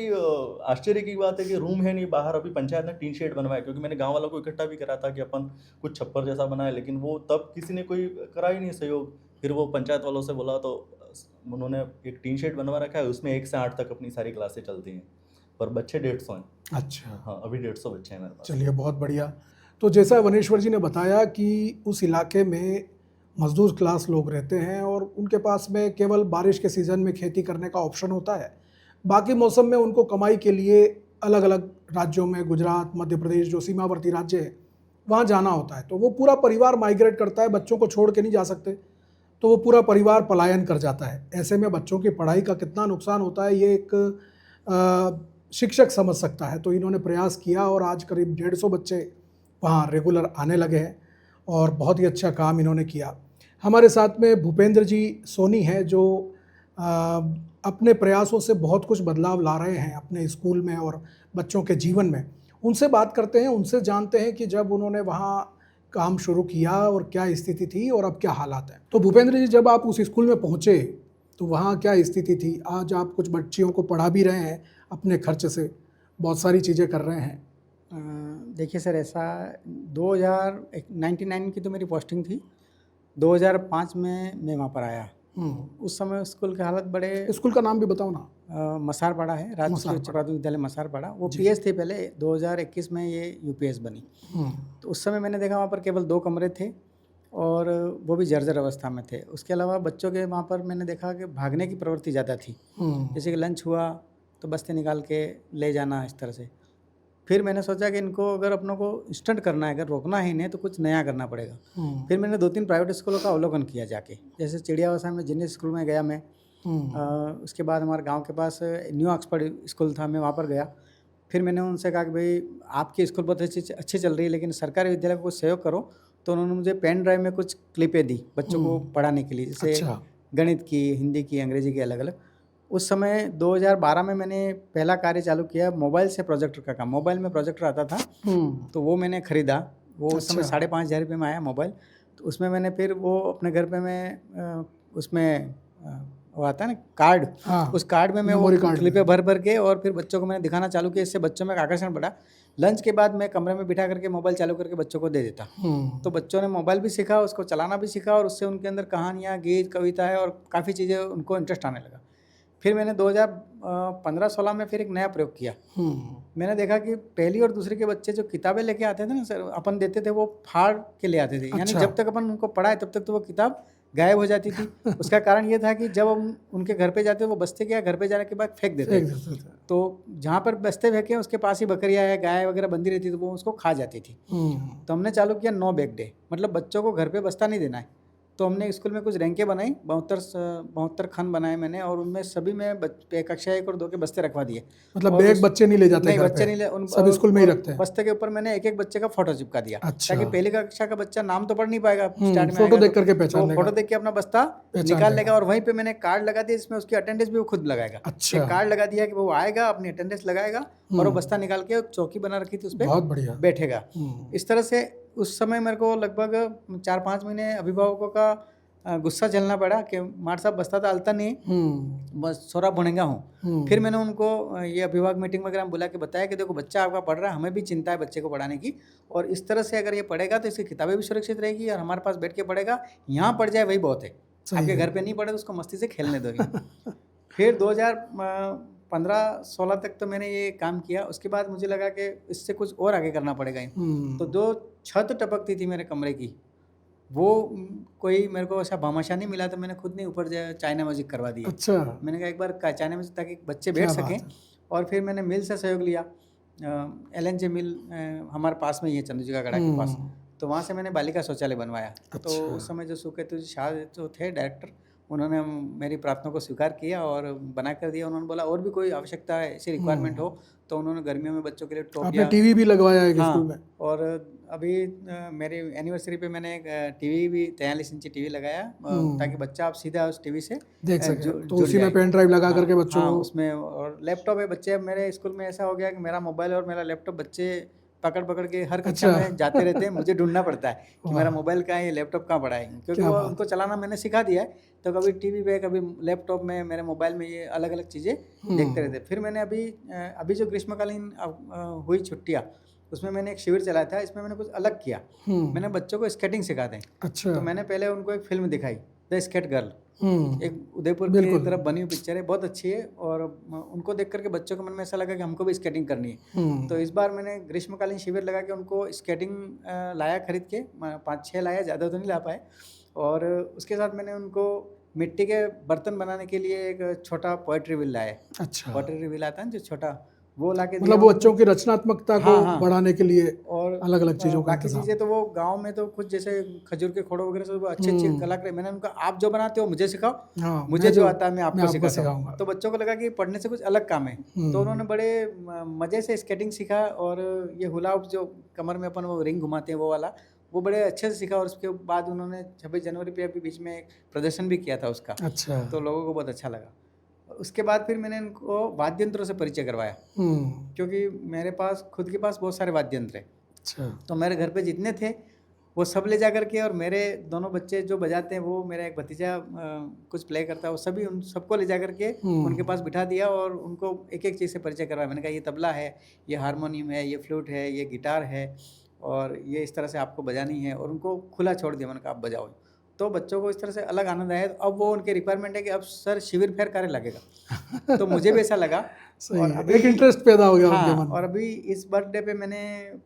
Speaker 3: आश्चर्य की बात है कि रूम है नहीं बाहर। अभी पंचायत ने टीन शेड बनवाया, क्योंकि मैंने गांव वालों को इकट्ठा भी करा था कि अपन कुछ छप्पर जैसा बनाए, लेकिन वो तब किसी ने कोई करा ही नहीं सहयोग। फिर वो पंचायत वालों से बोला तो उन्होंने एक टीन शेड बनवा रखा है, उसमें 1 से 8 तक अपनी सारी क्लासें चलती हैं, पर बच्चे 150 हैं।
Speaker 1: अच्छा,
Speaker 3: हाँ, अभी 150 बच्चे हैं मेरे पास।
Speaker 1: चलिए बहुत बढ़िया। तो जैसा वनेश्वर जी ने बताया कि उस इलाके में मजदूर क्लास लोग रहते हैं और उनके पास में केवल बारिश के सीज़न में खेती करने का ऑप्शन होता है, बाकी मौसम में उनको कमाई के लिए अलग अलग राज्यों में, गुजरात, मध्य प्रदेश जो सीमावर्ती राज्य है वहाँ जाना होता है। तो वो पूरा परिवार माइग्रेट करता है, बच्चों को छोड़ के नहीं जा सकते, तो वो पूरा परिवार पलायन कर जाता है। ऐसे में बच्चों की पढ़ाई का कितना नुकसान होता है ये एक शिक्षक समझ सकता है। तो इन्होंने प्रयास किया और आज करीब 150 बच्चे वहाँ रेगुलर आने लगे हैं और बहुत ही अच्छा काम इन्होंने किया। हमारे साथ में भूपेंद्र जी सोनी हैं जो अपने प्रयासों से बहुत कुछ बदलाव ला रहे हैं अपने स्कूल में और बच्चों के जीवन में। उनसे बात करते हैं, उनसे जानते हैं कि जब उन्होंने वहाँ काम शुरू किया और क्या स्थिति थी और अब क्या हालात हैं। तो भूपेंद्र जी, जब आप उस स्कूल में पहुँचे तो वहाँ क्या स्थिति थी? आज आप कुछ बच्चियों को पढ़ा भी रहे हैं, अपने खर्च से बहुत सारी चीज़ें कर रहे हैं।
Speaker 4: देखिए सर, ऐसा 1999 की तो मेरी पोस्टिंग थी। 2005 में मैं वहाँ पर आया। उस समय स्कूल के हालत बड़े,
Speaker 1: स्कूल का नाम भी बताओ ना।
Speaker 4: मसारपाड़ा है, राजकीय उच्च प्राथमिक विद्यालय मसारपाड़ा। वो पीएस थी पहले, 2021 में ये यूपीएस बनी। तो उस समय मैंने देखा वहाँ पर केवल 2 कमरे थे और वो भी जर्जर अवस्था में थे। उसके अलावा बच्चों के वहाँ पर मैंने देखा कि भागने की प्रवृत्ति ज़्यादा थी। जैसे कि लंच हुआ तो बस्ते निकाल के ले जाना, इस तरह से। फिर मैंने सोचा कि इनको अगर अपनों को इंस्टेंट करना है, अगर रोकना ही नहीं तो कुछ नया करना पड़ेगा। फिर मैंने 2-3 प्राइवेट स्कूलों का अवलोकन किया जाके, जैसे चिड़ियावसा में जिन स्कूल में गया मैं। उसके बाद हमारे गांव के पास न्यू ऑक्सफोर्ड स्कूल था, मैं वहाँ पर गया। फिर मैंने उनसे कहा कि भाई आपकी स्कूल बहुत अच्छी चल रही है, लेकिन सरकारी विद्यालय को कुछ सहयोग करो। तो उन्होंने मुझे पेन ड्राइव में कुछ क्लिपें दी बच्चों को पढ़ाने के लिए, जैसे गणित की, हिंदी की, अंग्रेजी की, अलग अलग। उस समय 2012 में मैंने पहला कार्य चालू किया, मोबाइल से प्रोजेक्टर का काम। मोबाइल में प्रोजेक्टर आता था तो वो मैंने ख़रीदा। वो उस समय 5,500 रुपये में आया मोबाइल। तो उसमें मैंने फिर वो अपने घर पे मैं उसमें वो आता है ना कार्ड, उस कार्ड में मैं वो क्लिपें भर के और फिर बच्चों को मैंने दिखाना चालू किया। इससे बच्चों में आकर्षण बढ़ा। लंच के बाद मैं कमरे में बिठा करके मोबाइल चालू करके बच्चों को दे देता। तो बच्चों ने मोबाइल भी सीखा, उसको चलाना भी सीखा और उससे उनके अंदर कहानियाँ, गीत, कविताएँ और काफ़ी चीज़ें उनको इंटरेस्ट आने लगा। फिर मैंने 2015-16 में फिर एक नया प्रयोग किया। मैंने देखा कि पहली और दूसरी के बच्चे जो किताबें लेके आते थे ना सर, अपन देते थे वो फाड़ के ले आते थे। यानी जब तक अपन उनको पढ़ाए तब तक तो वो किताब गायब हो जाती थी। उसका कारण ये था कि जब हम उनके घर पे जाते वो बस्ते के घर पे जाने के बाद फेंक देते। तो जहाँ पर बस्ते फेंके उसके पास ही बकरियाँ या गाय वगैरह बंधी रहती थी, वो उसको खा जाती थी। तो हमने चालू किया 9 बैग डे, मतलब बच्चों को घर पे बस्ता नहीं देना है। तो हमने स्कूल में कुछ रैंकें बनाई, 72 खंड बनाए मैंने, और उनमें सभी में कक्षा 1 और 2 के बस्ते रखवा दिए।
Speaker 1: मतलब बैग बच्चे नहीं ले जाते?
Speaker 4: नहीं, बच्चे नहीं ले, उन
Speaker 1: सब स्कूल में ही रखते हैं।
Speaker 4: बस्ते के ऊपर मैंने एक बच्चे का फोटो चिपका दिया।
Speaker 1: अच्छा।
Speaker 4: ताकि पहली कक्षा का बच्चा नाम तो पढ़ नहीं पाएगा, स्टार्ट में
Speaker 1: फोटो देख करके पहचान लेगा,
Speaker 4: फोटो देख के अपना बस्ता निकाल लेगा। और वहीं पे मैंने कार्ड लगा दिया, इसमें उसकी अटेंडेंस भी वो खुद लगाएगा।
Speaker 1: अच्छा।
Speaker 4: एक कार्ड लगा दिया कि वो आएगा, अपनी अटेंडेंस लगाएगा और वो बस्ता निकाल के चौकी बना रखी थी, उस पर
Speaker 1: बहुत बढ़िया
Speaker 4: बैठेगा। इस तरह से उस समय मेरे को लगभग 4-5 महीने अभिभावकों का गुस्सा झेलना पड़ा कि मार साहब बस्ता तो अलता नहीं, बस छोरा बुनेगा हूँ। फिर मैंने उनको ये अभिभावक मीटिंग वगैरह में बुला के बताया कि देखो बच्चा आपका पढ़ रहा है, हमें भी चिंता है बच्चे को पढ़ाने की, और इस तरह से अगर ये पढ़ेगा तो इसकी किताबें भी सुरक्षित रहेगी और हमारे पास बैठ के पढ़ेगा। यहाँ पढ़ जाए वही बहुत है, आपके घर पे नहीं पढ़े तो उसको मस्ती से खेलने दो। फिर 2015-16 तक तो मैंने ये काम किया। उसके बाद मुझे लगा कि इससे कुछ और आगे करना पड़ेगा। तो 2 छत टपकती थी मेरे कमरे की, वो कोई मेरे को ऐसा भामाशाह नहीं मिला, तो मैंने खुद नहीं ऊपर चाइना म्यूजिक करवा दिया।
Speaker 1: अच्छा।
Speaker 4: मैंने कहा एक बार चाइना म्यूजिक ताकि बच्चे बैठ सकें। और फिर मैंने मिल से सहयोग लिया, LNJ मिल हमारे पास में ही है, चंदू जी का गढ़ा के पास। तो वहाँ से मैंने बालिका शौचालय बनवाया। तो उस समय जो सुकेतु जी शाह जो थे डायरेक्टर, उन्होंने मेरी प्रार्थना को स्वीकार किया और बना कर दिया। उन्होंने बोला और भी कोई आवश्यकता है, ऐसी रिक्वायरमेंट हो तो उन्होंने गर्मियों में बच्चों के लिए
Speaker 1: आपने
Speaker 4: टोपियाँ,
Speaker 1: टीवी भी लगवाया है
Speaker 4: हाँ,
Speaker 1: स्कूल में?
Speaker 4: और अभी मेरी एनिवर्सरी पे मैंने एक टीवी भी 43 इंची टीवी लगाया, ताकि बच्चा आप सीधा उस टीवी से
Speaker 1: देख सके, तो
Speaker 4: जुड़
Speaker 1: उसी में
Speaker 4: जाए।
Speaker 1: पेन ड्राइव लगा
Speaker 4: हाँ,
Speaker 1: करके बच्चों
Speaker 4: हाँ,
Speaker 1: को।
Speaker 4: उसमें और लैपटॉप है। बच्चे अब मेरे स्कूल में ऐसा हो गया कि मेरा मोबाइल और मेरा लैपटॉप बच्चे पकड़ पकड़ के हर कक्षा
Speaker 1: अच्छा।
Speaker 4: में जाते रहते हैं, मुझे ढूंढना पड़ता है कि
Speaker 1: वाह।
Speaker 4: मेरा मोबाइल कहाँ है, ये लैपटॉप कहाँ पड़ा है, क्योंकि
Speaker 1: क्या
Speaker 4: वो
Speaker 1: बात
Speaker 4: उनको चलाना मैंने सिखा दिया है। तो कभी टीवी पे, कभी लैपटॉप में, मेरे मोबाइल में ये अलग अलग चीज़ें देखते रहते। फिर मैंने अभी जो ग्रीष्मकालीन हुई छुट्टियाँ, उसमें मैंने एक शिविर चलाया था। इसमें मैंने कुछ अलग किया, मैंने बच्चों को स्केटिंग सिखाते हैं।
Speaker 1: अच्छा।
Speaker 4: तो मैंने पहले उनको एक फिल्म दिखाई, द स्केट गर्ल, एक उदयपुर की
Speaker 1: बिल्कुल।
Speaker 4: तरफ बनी हुई पिक्चर है, बहुत अच्छी है। और उनको देख करके बच्चों के मन में ऐसा लगा कि हमको भी स्केटिंग करनी है। तो इस बार मैंने ग्रीष्मकालीन शिविर लगा के उनको स्केटिंग लाया खरीद के, 5-6 लाया, ज़्यादा तो नहीं ला पाए। और उसके साथ मैंने उनको मिट्टी के बर्तन बनाने के लिए एक छोटा पोएट्री व्हील लाया।
Speaker 1: अच्छा,
Speaker 4: पोएट्री व्हील आता है जो छोटा, वो ला के
Speaker 1: मतलब वो बच्चों की रचनात्मकता को
Speaker 4: हाँ, हाँ।
Speaker 1: बढ़ाने के लिए
Speaker 4: और
Speaker 1: अलग अलग चीज़ों का
Speaker 4: बाकी
Speaker 1: इंतजाम।
Speaker 4: चीज़ें तो वो गांव में तो कुछ जैसे खजूर के खोड़ों वगैरह से वो अच्छी अच्छी कलाकृति, मैंने उनका आप जो बनाते हो मुझे सिखाओ,
Speaker 1: हाँ,
Speaker 4: मुझे
Speaker 1: मैं
Speaker 4: जो आता है मैं आपको सिखाता
Speaker 1: सिखाऊंगा।
Speaker 4: हूँ। तो बच्चों को लगा कि पढ़ने से कुछ अलग काम है, तो उन्होंने बड़े मज़े से स्केटिंग सीखा। और ये हुला हुप जो कमर में अपन वो रिंग घुमाते हैं वो वाला, वो बड़े अच्छे से सीखा। और उसके बाद उन्होंने 26 जनवरी पे अभी बीच में एक प्रदर्शन भी किया था उसका,
Speaker 1: अच्छा।
Speaker 4: तो लोगों को बहुत अच्छा लगा। उसके बाद फिर मैंने इनको वाद्य यंत्रों से परिचय करवाया, क्योंकि मेरे पास खुद के पास बहुत सारे वाद्य यंत्र हैं।
Speaker 1: अच्छा।
Speaker 4: तो मेरे घर पे जितने थे वो सब ले जा करके, और मेरे दोनों बच्चे जो बजाते हैं, वो मेरा एक भतीजा कुछ प्ले करता है, वो सभी उन सबको ले जा करके उनके पास बिठा दिया और उनको एक एक चीज़ से परिचय करवाया। मैंने कहा ये तबला है, ये हारमोनियम है, ये फ्लूट है, ये गिटार है, और ये इस तरह से आपको बजानी है। और उनको खुला छोड़ दिया, मैंने कहा आप बजाओ। तो बच्चों को इस तरह से अलग आनंद आया। तो अब वो उनके रिक्वायरमेंट है कि अब सर शिविर फेर कार्य लगेगा। तो मुझे भी ऐसा लगा,
Speaker 1: सही
Speaker 4: और
Speaker 1: है,
Speaker 4: अभी
Speaker 1: एक इंटरेस्ट पैदा हो गया उनके
Speaker 4: हाँ,
Speaker 1: मन में।
Speaker 4: और अभी इस बर्थडे पे मैंने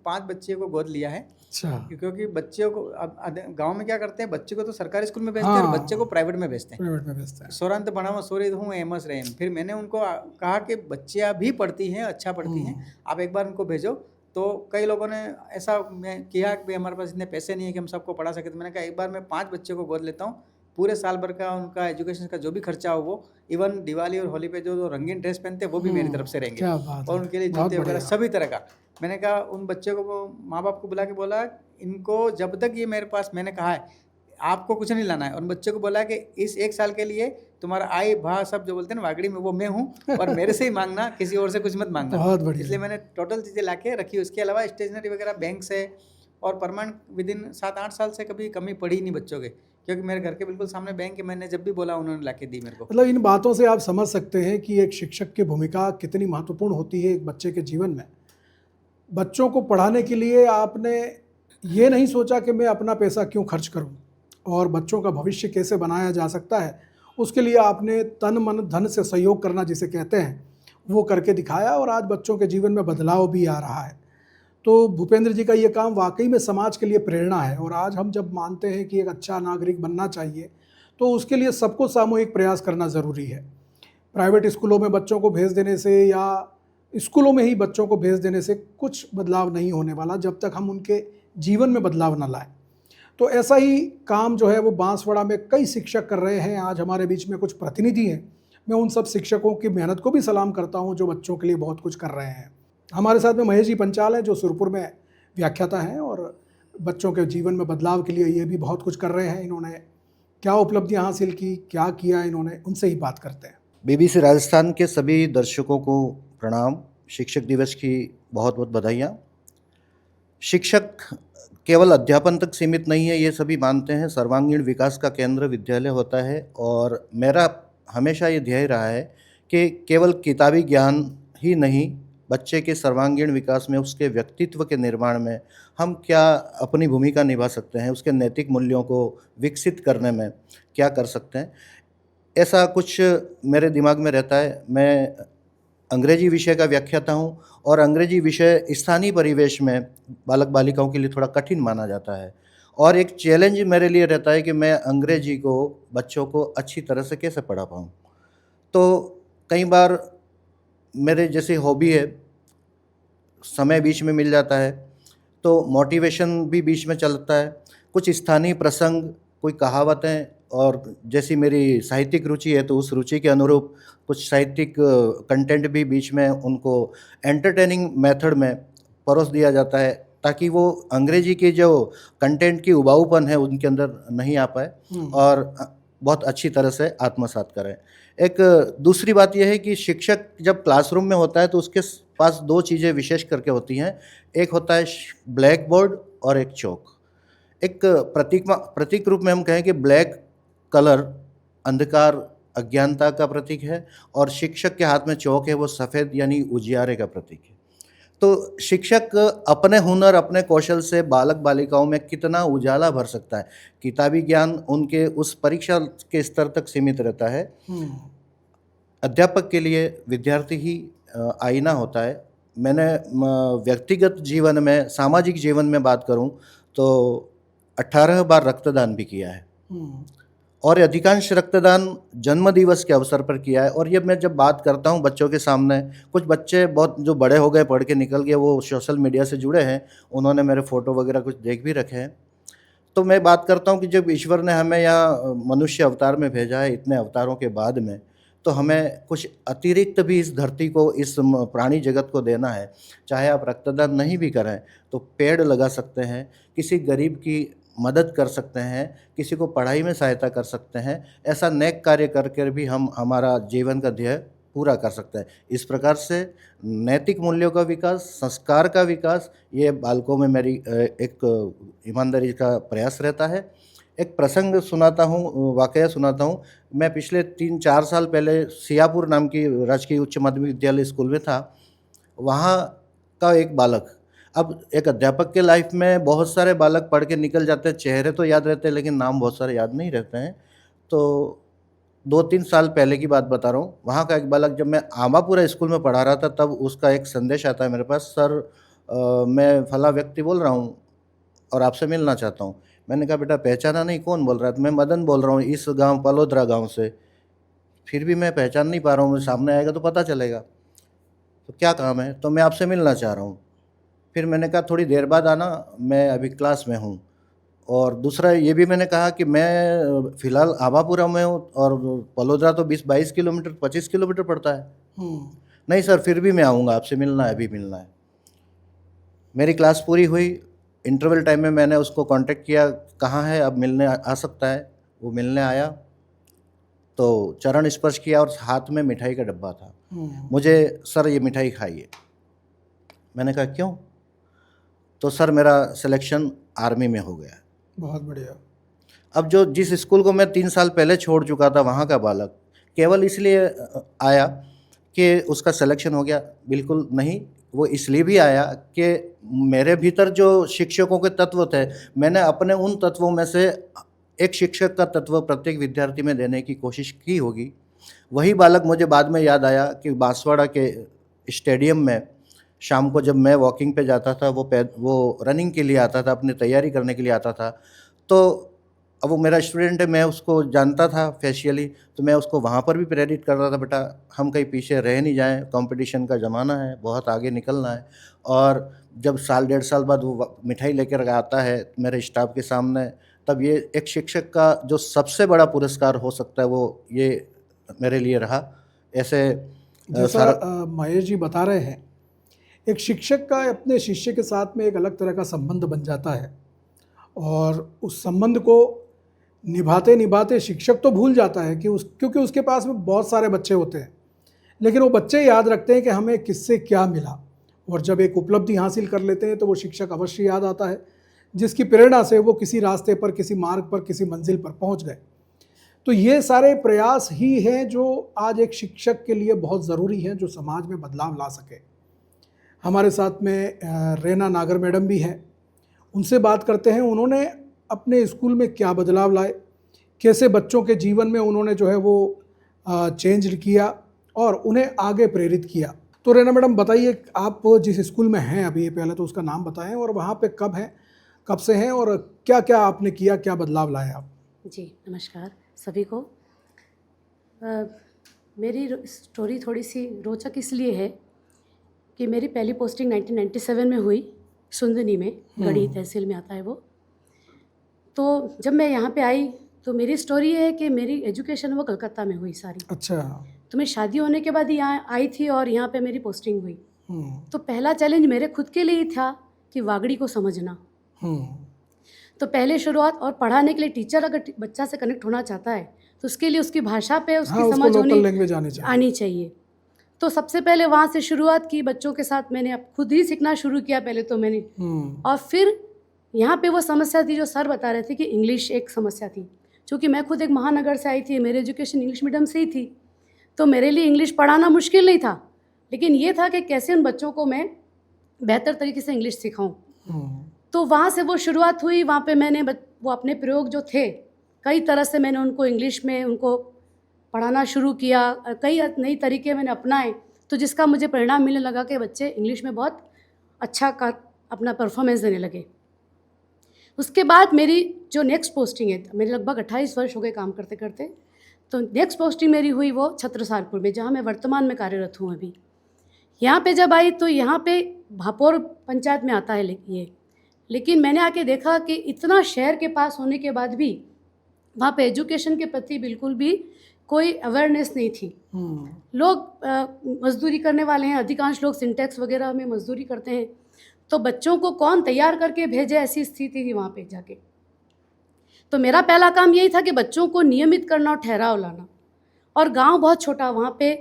Speaker 4: 5 बच्चे को गोद लिया है।
Speaker 1: अच्छा।
Speaker 4: क्योंकि बच्चों को अब गांव में क्या करते हैं, बच्चे को तो सरकारी स्कूल में भेजते हैं और बच्चे को प्राइवेट में भेजते हैं।
Speaker 1: प्राइवेट में भेजते हैं।
Speaker 4: सोरांत बढ़ावा सोरे हूँ एमस रहे। फिर मैंने उनको कहा कि बच्चियाँ भी पढ़ती हैं, अच्छा पढ़ती हैं, आप एक बार उनको भेजो। तो कई लोगों ने ऐसा किया कि हमारे पास इतने पैसे नहीं है कि हम सबको पढ़ा सके। तो मैंने कहा एक बार मैं 5 बच्चे को गोद लेता हूँ, पूरे साल भर का उनका एजुकेशन का जो भी खर्चा हो वो, इवन दिवाली और होली पे जो रंगीन ड्रेस पहनते हैं वो भी मेरी तरफ से रहेंगे।
Speaker 1: क्या बात है,
Speaker 4: और उनके लिए
Speaker 1: बहुत
Speaker 4: जूते वगैरह
Speaker 1: बढ़िया।
Speaker 4: सभी तरह का। मैंने कहा उन बच्चों को, माँ बाप को बुला के बोला, इनको जब तक ये मेरे पास, मैंने कहा है आपको कुछ नहीं लाना है। और बच्चों को बोला कि इस 1 साल के लिए तुम्हारा आई भा सब जो बोलते हैं ना वागड़ी में, वो मैं हूँ, और मेरे से ही मांगना, किसी और से कुछ मत मांगना।
Speaker 1: बहुत बढ़िया।
Speaker 4: इसलिए मैंने टोटल चीज़ें ला के रखी। उसके अलावा स्टेशनरी वगैरह बैंक से, और परमानेंट विदिन 7-8 साल से कभी कमी पड़ी नहीं बच्चों के, क्योंकि मेरे घर के बिल्कुल सामने बैंक है। मैंने जब भी बोला उन्होंने ला के दी मेरे को।
Speaker 1: मतलब इन बातों से आप समझ सकते हैं कि एक शिक्षक की भूमिका कितनी महत्वपूर्ण होती है एक बच्चे के जीवन में। बच्चों को पढ़ाने के लिए आपने ये नहीं सोचा कि मैं अपना पैसा क्यों खर्च करूं, और बच्चों का भविष्य कैसे बनाया जा सकता है, उसके लिए आपने तन मन धन से सहयोग करना जिसे कहते हैं वो करके दिखाया, और आज बच्चों के जीवन में बदलाव भी आ रहा है। तो भूपेंद्र जी का ये काम वाकई में समाज के लिए प्रेरणा है। और आज हम जब मानते हैं कि एक अच्छा नागरिक बनना चाहिए, तो उसके लिए सबको सामूहिक प्रयास करना ज़रूरी है। प्राइवेट स्कूलों में बच्चों को भेज देने से या स्कूलों में ही बच्चों को भेज देने से कुछ बदलाव नहीं होने वाला जब तक हम उनके जीवन में बदलाव न लाएं। तो ऐसा ही काम जो है वो बांसवाड़ा में कई शिक्षक कर रहे हैं। आज हमारे बीच में कुछ प्रतिनिधि हैं, मैं उन सब शिक्षकों की मेहनत को भी सलाम करता हूं जो बच्चों के लिए बहुत कुछ कर रहे हैं। हमारे साथ में महेश जी पंचाल हैं जो सुरपुर में व्याख्याता हैं, और बच्चों के जीवन में बदलाव के लिए ये भी बहुत कुछ कर रहे हैं। इन्होंने क्या उपलब्धियाँ हासिल की, क्या किया इन्होंने, उनसे ही बात करते हैं।
Speaker 5: बीबीसी राजस्थान के सभी दर्शकों को प्रणाम। शिक्षक दिवस की बहुत बहुत बधाइयाँ। शिक्षक केवल अध्यापन तक सीमित नहीं है, ये सभी मानते हैं। सर्वांगीण विकास का केंद्र विद्यालय होता है, और मेरा हमेशा ये ध्येय रहा है कि केवल किताबी ज्ञान ही नहीं, बच्चे के सर्वांगीण विकास में, उसके व्यक्तित्व के निर्माण में हम क्या अपनी भूमिका निभा सकते हैं, उसके नैतिक मूल्यों को विकसित करने में क्या कर सकते हैं, ऐसा कुछ मेरे दिमाग में रहता है। मैं अंग्रेजी विषय का व्याख्याता हूँ, और अंग्रेजी विषय स्थानीय परिवेश में बालक बालिकाओं के लिए थोड़ा कठिन माना जाता है, और एक चैलेंज मेरे लिए रहता है कि मैं अंग्रेजी को बच्चों को अच्छी तरह से कैसे पढ़ा पाऊँ। तो कई बार मेरे जैसे हॉबी है, समय बीच में मिल जाता है तो मोटिवेशन भी बीच में चलता है, कुछ स्थानीय प्रसंग, कोई कहावतें और जैसी मेरी साहित्यिक रुचि है तो उस रुचि के अनुरूप कुछ साहित्यिक कंटेंट भी बीच में उनको एंटरटेनिंग मेथड में परोस दिया जाता है, ताकि वो अंग्रेजी की जो कंटेंट की उबाऊपन है उनके अंदर नहीं आ पाए और बहुत अच्छी तरह से आत्मसात करें। एक दूसरी बात यह है कि शिक्षक जब क्लासरूम में होता है तो उसके पास दो चीज़ें विशेष करके होती हैं। एक होता है ब्लैक बोर्ड और एक चौक। एक प्रतीक रूप में हम कहें कि ब्लैक कलर अंधकार अज्ञानता का प्रतीक है और शिक्षक के हाथ में चौक है, वो सफ़ेद यानी उजियारे का प्रतीक है। तो शिक्षक अपने हुनर, अपने कौशल से बालक बालिकाओं में कितना उजाला भर सकता है। किताबी ज्ञान उनके उस परीक्षा के स्तर तक सीमित रहता है। अध्यापक के लिए विद्यार्थी ही आईना होता है। मैंने व्यक्तिगत जीवन में, सामाजिक जीवन में बात करूं तो 18 बार रक्तदान भी किया है और अधिकांश रक्तदान जन्म दिवस के अवसर पर किया है। और ये मैं जब बात करता हूँ बच्चों के सामने, कुछ बच्चे बहुत जो बड़े हो गए, पढ़ के निकल गए, वो सोशल मीडिया से जुड़े हैं, उन्होंने मेरे फ़ोटो वगैरह कुछ देख भी रखे हैं। तो मैं बात करता हूँ कि जब ईश्वर ने हमें यहाँ मनुष्य अवतार में भेजा है, इतने अवतारों के बाद में, तो हमें कुछ अतिरिक्त भी इस धरती को, इस प्राणी जगत को देना है। चाहे आप रक्तदान नहीं भी करें तो पेड़ लगा सकते हैं, किसी गरीब की मदद कर सकते हैं, किसी को पढ़ाई में सहायता कर सकते हैं। ऐसा नेक कार्य करके भी हम हमारा जीवन का ध्येय पूरा कर सकते हैं। इस प्रकार से नैतिक मूल्यों का विकास, संस्कार का विकास, ये बालकों में मेरी एक ईमानदारी का प्रयास रहता है। एक प्रसंग सुनाता हूँ, वाकया सुनाता हूँ। मैं पिछले 3-4 साल पहले सियापुर नाम की राजकीय उच्च माध्यमिक विद्यालय स्कूल में था। वहाँ का एक बालक, अब एक अध्यापक के लाइफ में बहुत सारे बालक पढ़ के निकल जाते हैं, चेहरे तो याद रहते हैं लेकिन नाम बहुत सारे याद नहीं रहते हैं। तो 2-3 साल पहले की बात बता रहा हूँ। वहाँ का एक बालक, जब मैं आमापुरा स्कूल में पढ़ा रहा था, तब उसका एक संदेश आता है मेरे पास, सर मैं फला व्यक्ति बोल रहा हूँ और आपसे मिलना चाहता हूँ। मैंने कहा बेटा पहचाना नहीं, कौन बोल रहा है? तो मैं मदन बोल रहा हूँ, इस गांव पलोद्रा गांव से। फिर भी मैं पहचान नहीं पा रहा हूँ, सामने आएगा तो पता चलेगा। तो क्या काम है? तो मैं आपसे मिलना चाह रहा हूँ। फिर मैंने कहा थोड़ी देर बाद आना, मैं अभी क्लास में हूँ। और दूसरा ये भी मैंने कहा कि मैं फ़िलहाल आमापुरा में हूँ और पलोद्रा तो 20-22 किलोमीटर, 25 किलोमीटर पड़ता है। नहीं सर, फिर भी मैं आऊँगा, आपसे मिलना है, अभी मिलना है। मेरी क्लास पूरी हुई, इंटरवल टाइम में मैंने उसको कांटेक्ट किया, कहाँ है, अब मिलने आ सकता है? वो मिलने आया तो चरण स्पर्श किया और हाथ में मिठाई का डब्बा था। मुझे, सर ये मिठाई खाइए। मैंने कहा क्यों? तो सर मेरा सिलेक्शन आर्मी में हो गया।
Speaker 1: बहुत बढ़िया।
Speaker 5: अब जो जिस स्कूल को मैं 3 साल पहले छोड़ चुका था, वहाँ का बालक केवल इसलिए आया कि उसका सिलेक्शन हो गया? बिल्कुल नहीं। वो इसलिए भी आया कि मेरे भीतर जो शिक्षकों के तत्व थे, मैंने अपने उन तत्वों में से एक शिक्षक का तत्व प्रत्येक विद्यार्थी में देने की कोशिश की होगी। वही बालक मुझे बाद में याद आया कि बांसवाड़ा के स्टेडियम में शाम को जब मैं वॉकिंग पे जाता था, वो रनिंग के लिए आता था, अपनी तैयारी करने के लिए आता था। तो अब वो मेरा स्टूडेंट है, मैं उसको जानता था फेशियली, तो मैं उसको वहाँ पर भी प्रेरित कर रहा था, बेटा हम कहीं पीछे रह नहीं जाएं, कंपटीशन का ज़माना है, बहुत आगे निकलना है। और जब साल 1.5 साल बाद वो मिठाई लेकर आता है मेरे स्टाफ के सामने, तब ये एक शिक्षक का जो सबसे बड़ा पुरस्कार हो सकता है, वो ये मेरे लिए रहा। ऐसे
Speaker 1: जैसा महेश जी बता रहे हैं, एक शिक्षक का अपने शिष्य के साथ में एक अलग तरह का संबंध बन जाता है और उस संबंध को निभाते निभाते शिक्षक तो भूल जाता है कि क्योंकि उसके पास में बहुत सारे बच्चे होते हैं, लेकिन वो बच्चे याद रखते हैं कि हमें किससे क्या मिला। और जब एक उपलब्धि हासिल कर लेते हैं तो वो शिक्षक अवश्य याद आता है, जिसकी प्रेरणा से वो किसी रास्ते पर, किसी मार्ग पर, किसी मंजिल पर पहुंच गए। तो ये सारे प्रयास ही हैं जो आज एक शिक्षक के लिए बहुत ज़रूरी हैं, जो समाज में बदलाव ला सके। हमारे साथ में रेना नागर मैडम भी हैं, उनसे बात करते हैं। उन्होंने अपने स्कूल में क्या बदलाव लाए, कैसे बच्चों के जीवन में उन्होंने जो है वो चेंज किया और उन्हें आगे प्रेरित किया। तो रेना मैडम बताइए, आप जिस स्कूल में हैं अभी, पहले तो उसका नाम बताएं और वहाँ पे कब हैं, कब से हैं और क्या क्या आपने किया, क्या बदलाव लाए आप?
Speaker 6: जी नमस्कार सभी को। मेरी स्टोरी थोड़ी सी रोचक इसलिए है कि मेरी पहली पोस्टिंग 1997 में हुई, सुंदनी में, गढ़ी तहसील में आता है वो। तो जब मैं यहाँ पे आई तो मेरी स्टोरी ये है कि मेरी एजुकेशन वो कलकत्ता में हुई सारी।
Speaker 1: अच्छा।
Speaker 6: तो मैं शादी होने के बाद यहाँ आई थी और यहाँ पे मेरी पोस्टिंग हुई।
Speaker 1: हम्म।
Speaker 6: तो पहला चैलेंज मेरे खुद के लिए ही था कि वागड़ी को समझना।
Speaker 1: हम्म।
Speaker 6: तो पहले शुरुआत, और पढ़ाने के लिए टीचर अगर बच्चा से कनेक्ट होना चाहता है तो उसके लिए उसकी भाषा पे उसकी
Speaker 1: हाँ, उसको
Speaker 6: समझ
Speaker 1: लोकल लैंग्वेज आनी चाहिए।
Speaker 6: तो सबसे पहले वहाँ से शुरुआत की बच्चों के साथ। मैंने अब खुद ही सीखना शुरू किया पहले तो मैंने, और फिर यहाँ पे वो समस्या थी जो सर बता रहे थे कि इंग्लिश एक समस्या थी। क्योंकि मैं खुद एक महानगर से आई थी, मेरी एजुकेशन इंग्लिश मीडियम से ही थी, तो मेरे लिए इंग्लिश पढ़ाना मुश्किल नहीं था, लेकिन ये था कि कैसे उन बच्चों को मैं बेहतर तरीके से इंग्लिश सिखाऊं। तो वहाँ से वो शुरुआत हुई। वहाँ पे मैंने वो अपने प्रयोग जो थे कई तरह से मैंने उनको इंग्लिश में उनको पढ़ाना शुरू किया, कई नई तरीके मैंने अपनाए, तो जिसका मुझे परिणाम मिलने लगा कि बच्चे इंग्लिश में बहुत अच्छा अपना परफॉर्मेंस देने लगे। उसके बाद मेरी जो नेक्स्ट पोस्टिंग है, मेरे लगभग 28 वर्ष हो गए काम करते करते, तो नेक्स्ट पोस्टिंग मेरी हुई वो छत्रसालपुर में, जहाँ मैं वर्तमान में कार्यरत हूँ अभी। यहाँ पे जब आई तो यहाँ पे भापोर पंचायत में आता है ये, लेकिन मैंने आके देखा कि इतना शहर के पास होने के बाद भी वहाँ पे एजुकेशन के प्रति बिल्कुल भी कोई अवेयरनेस नहीं थी। लोग मजदूरी करने वाले हैं, अधिकांश लोग सिंटेक्स वगैरह में मजदूरी करते हैं, तो बच्चों को कौन तैयार करके भेजे, ऐसी स्थिति थी वहाँ पे जाके। तो मेरा पहला काम यही था कि बच्चों को नियमित करना और ठहराव लाना। और गांव बहुत छोटा, वहाँ पे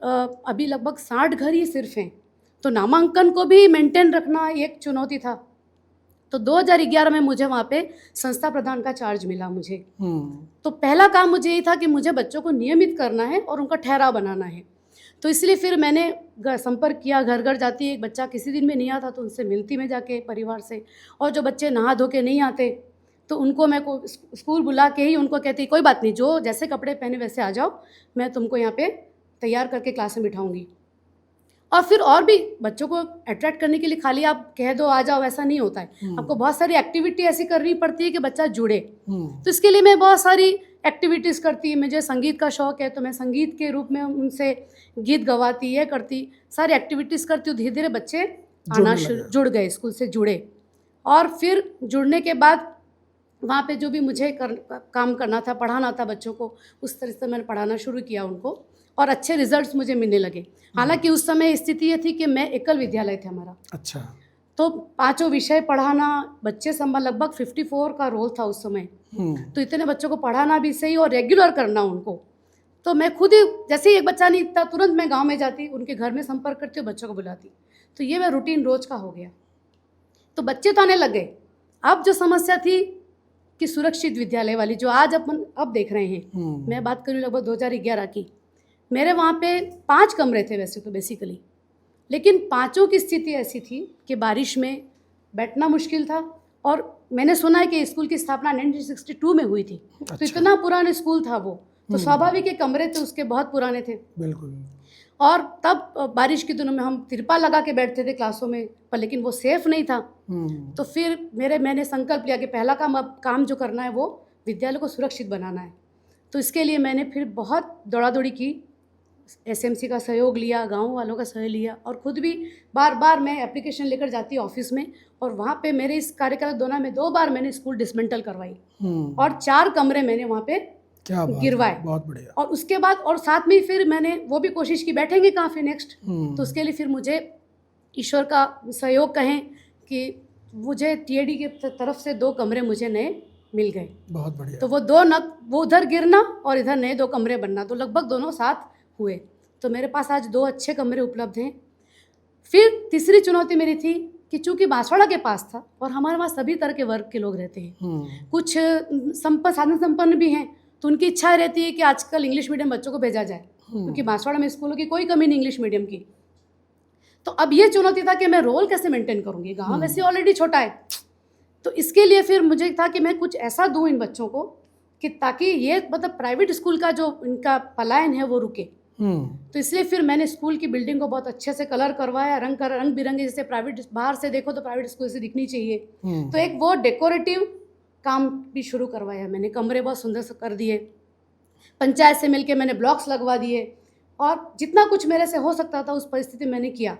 Speaker 6: अभी लगभग 60 घर ही सिर्फ हैं, तो नामांकन को भी मेंटेन रखना एक चुनौती था। तो 2011 में मुझे वहाँ पे संस्था प्रधान का चार्ज मिला मुझे। तो पहला काम मुझे यही था कि मुझे बच्चों को नियमित करना है और उनका ठहराव बनाना है। तो इसलिए फिर मैंने संपर्क किया, घर घर जाती, एक बच्चा किसी दिन में नहीं आता तो उनसे मिलती मैं जाके परिवार से, और जो बच्चे नहा धो के नहीं आते तो उनको मैं को स्कूल बुला के ही उनको कहती कोई बात नहीं, जो जैसे कपड़े पहने वैसे आ जाओ, मैं तुमको यहाँ पे तैयार करके क्लास में बिठाऊंगी। और फिर और भी बच्चों को अट्रैक्ट करने के लिए खाली आप कह दो आ जाओ ऐसा नहीं होता है, आपको बहुत सारी एक्टिविटी ऐसी करनी पड़ती है कि बच्चा जुड़े। तो इसके लिए मैं बहुत सारी एक्टिविटीज़ करती, मुझे संगीत का शौक़ है तो मैं संगीत के रूप में उनसे गीत गवाती, ये करती, सारी एक्टिविटीज़ करती हूँ। धीरे धीरे बच्चे आना जुड़ गए, स्कूल से जुड़े। और फिर जुड़ने के बाद वहाँ पे जो भी मुझे काम करना था, पढ़ाना था बच्चों को, उस तरह से मैंने पढ़ाना शुरू किया उनको, और अच्छे रिजल्ट्स मुझे मिलने लगे। हालांकि उस समय स्थिति ये थी कि मैं एकल विद्यालय था हमारा। अच्छा। तो 5 विषय पढ़ाना, बच्चे संभाल, लगभग 54 का रोल था उस समय। तो इतने बच्चों को पढ़ाना भी सही और रेगुलर करना उनको, तो मैं खुद ही, जैसे ही एक बच्चा नहीं था तुरंत मैं गांव में जाती, उनके घर में संपर्क करती और बच्चों को बुलाती। तो ये मेरा रूटीन रोज का हो गया। तो बच्चे तो आने लग गए। अब जो समस्या थी कि सुरक्षित विद्यालय वाली, जो आज अपन अब देख रहे हैं, मैं बात करूँ लगभग 2011 की, मेरे वहाँ पे 5 कमरे थे वैसे तो बेसिकली, लेकिन 5 की स्थिति ऐसी थी कि बारिश में बैठना मुश्किल था। और मैंने सुना है कि स्कूल की स्थापना 1962 में हुई थी। अच्छा। तो इतना पुराना स्कूल था वो, तो स्वाभाविक के कमरे थे उसके बहुत पुराने थे। बिल्कुल। और तब बारिश के दिनों में हम तिरपाल लगा के बैठते थे क्लासों में, पर लेकिन वो सेफ नहीं था। तो फिर मैंने संकल्प लिया कि पहला काम जो करना है वो विद्यालय को सुरक्षित बनाना है। तो इसके लिए मैंने फिर बहुत दौड़ा दौड़ी की, एसएमसी का सहयोग लिया, गांव वालों का सहयोग लिया, और खुद भी बार बार मैं एप्लीकेशन लेकर जाती ऑफिस में। और वहाँ पे मेरे इस कार्यकाल दौरान में 2 बार मैंने स्कूल डिसमेंटल करवाई और 4 कमरे मैंने वहाँ पे गिरवाए। बहुत बढ़िया। और उसके बाद और साथ में फिर मैंने वो भी कोशिश की, बैठेंगे कहाँ फिर नेक्स्ट। तो उसके लिए फिर मुझे ईश्वर का सहयोग कहें कि मुझे टीएडी की तरफ से 2 कमरे मुझे नए मिल गए। बहुत बढ़िया। तो वो उधर गिरना और इधर नए 2 कमरे बनना, तो लगभग दोनों साथ हुए। तो मेरे पास आज 2 अच्छे कमरे उपलब्ध हैं। फिर तीसरी चुनौती मेरी थी कि चूंकि बांसवाड़ा के पास था और हमारे वहाँ सभी तरह के वर्ग के लोग रहते हैं, कुछ साधन संपन्न भी हैं, तो उनकी इच्छा रहती है कि आजकल इंग्लिश मीडियम बच्चों को भेजा जाए, क्योंकि बांसवाड़ा में स्कूलों की कोई कमी नहीं इंग्लिश मीडियम की। तो अब ये चुनौती था कि मैं रोल कैसे मेंटेन करूँगी, गाँव वैसे ऑलरेडी छोटा है। तो इसके लिए फिर मुझे था कि मैं कुछ ऐसा दूँ इन बच्चों को कि ताकि ये मतलब प्राइवेट स्कूल का जो इनका पलायन है वो रुके। तो इसलिए फिर मैंने स्कूल की बिल्डिंग को बहुत अच्छे से कलर करवाया, रंग बिरंगे, जैसे प्राइवेट बाहर से देखो तो प्राइवेट स्कूल से दिखनी चाहिए। तो एक वो डेकोरेटिव काम भी शुरू करवाया मैंने, कमरे बहुत सुंदर से कर दिए, पंचायत से मिलके मैंने ब्लॉक्स लगवा दिए, और जितना कुछ मेरे से हो सकता था उस परिस्थिति मैंने किया।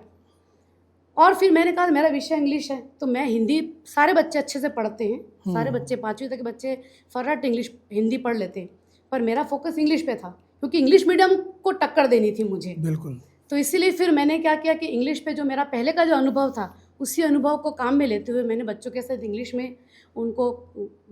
Speaker 6: और फिर मैंने कहा मेरा विषय इंग्लिश है, तो मैं हिंदी, सारे बच्चे अच्छे से पढ़ते हैं, सारे बच्चे 5वीं तक के बच्चे फर्राट इंग्लिश हिंदी पढ़ लेते हैं, पर मेरा फोकस इंग्लिश पे था, क्योंकि इंग्लिश मीडियम को टक्कर देनी थी मुझे।
Speaker 1: बिल्कुल।
Speaker 6: तो इसीलिए फिर मैंने क्या किया कि इंग्लिश पे जो मेरा पहले का जो अनुभव था, उसी अनुभव को काम में लेते हुए मैंने बच्चों के साथ इंग्लिश में उनको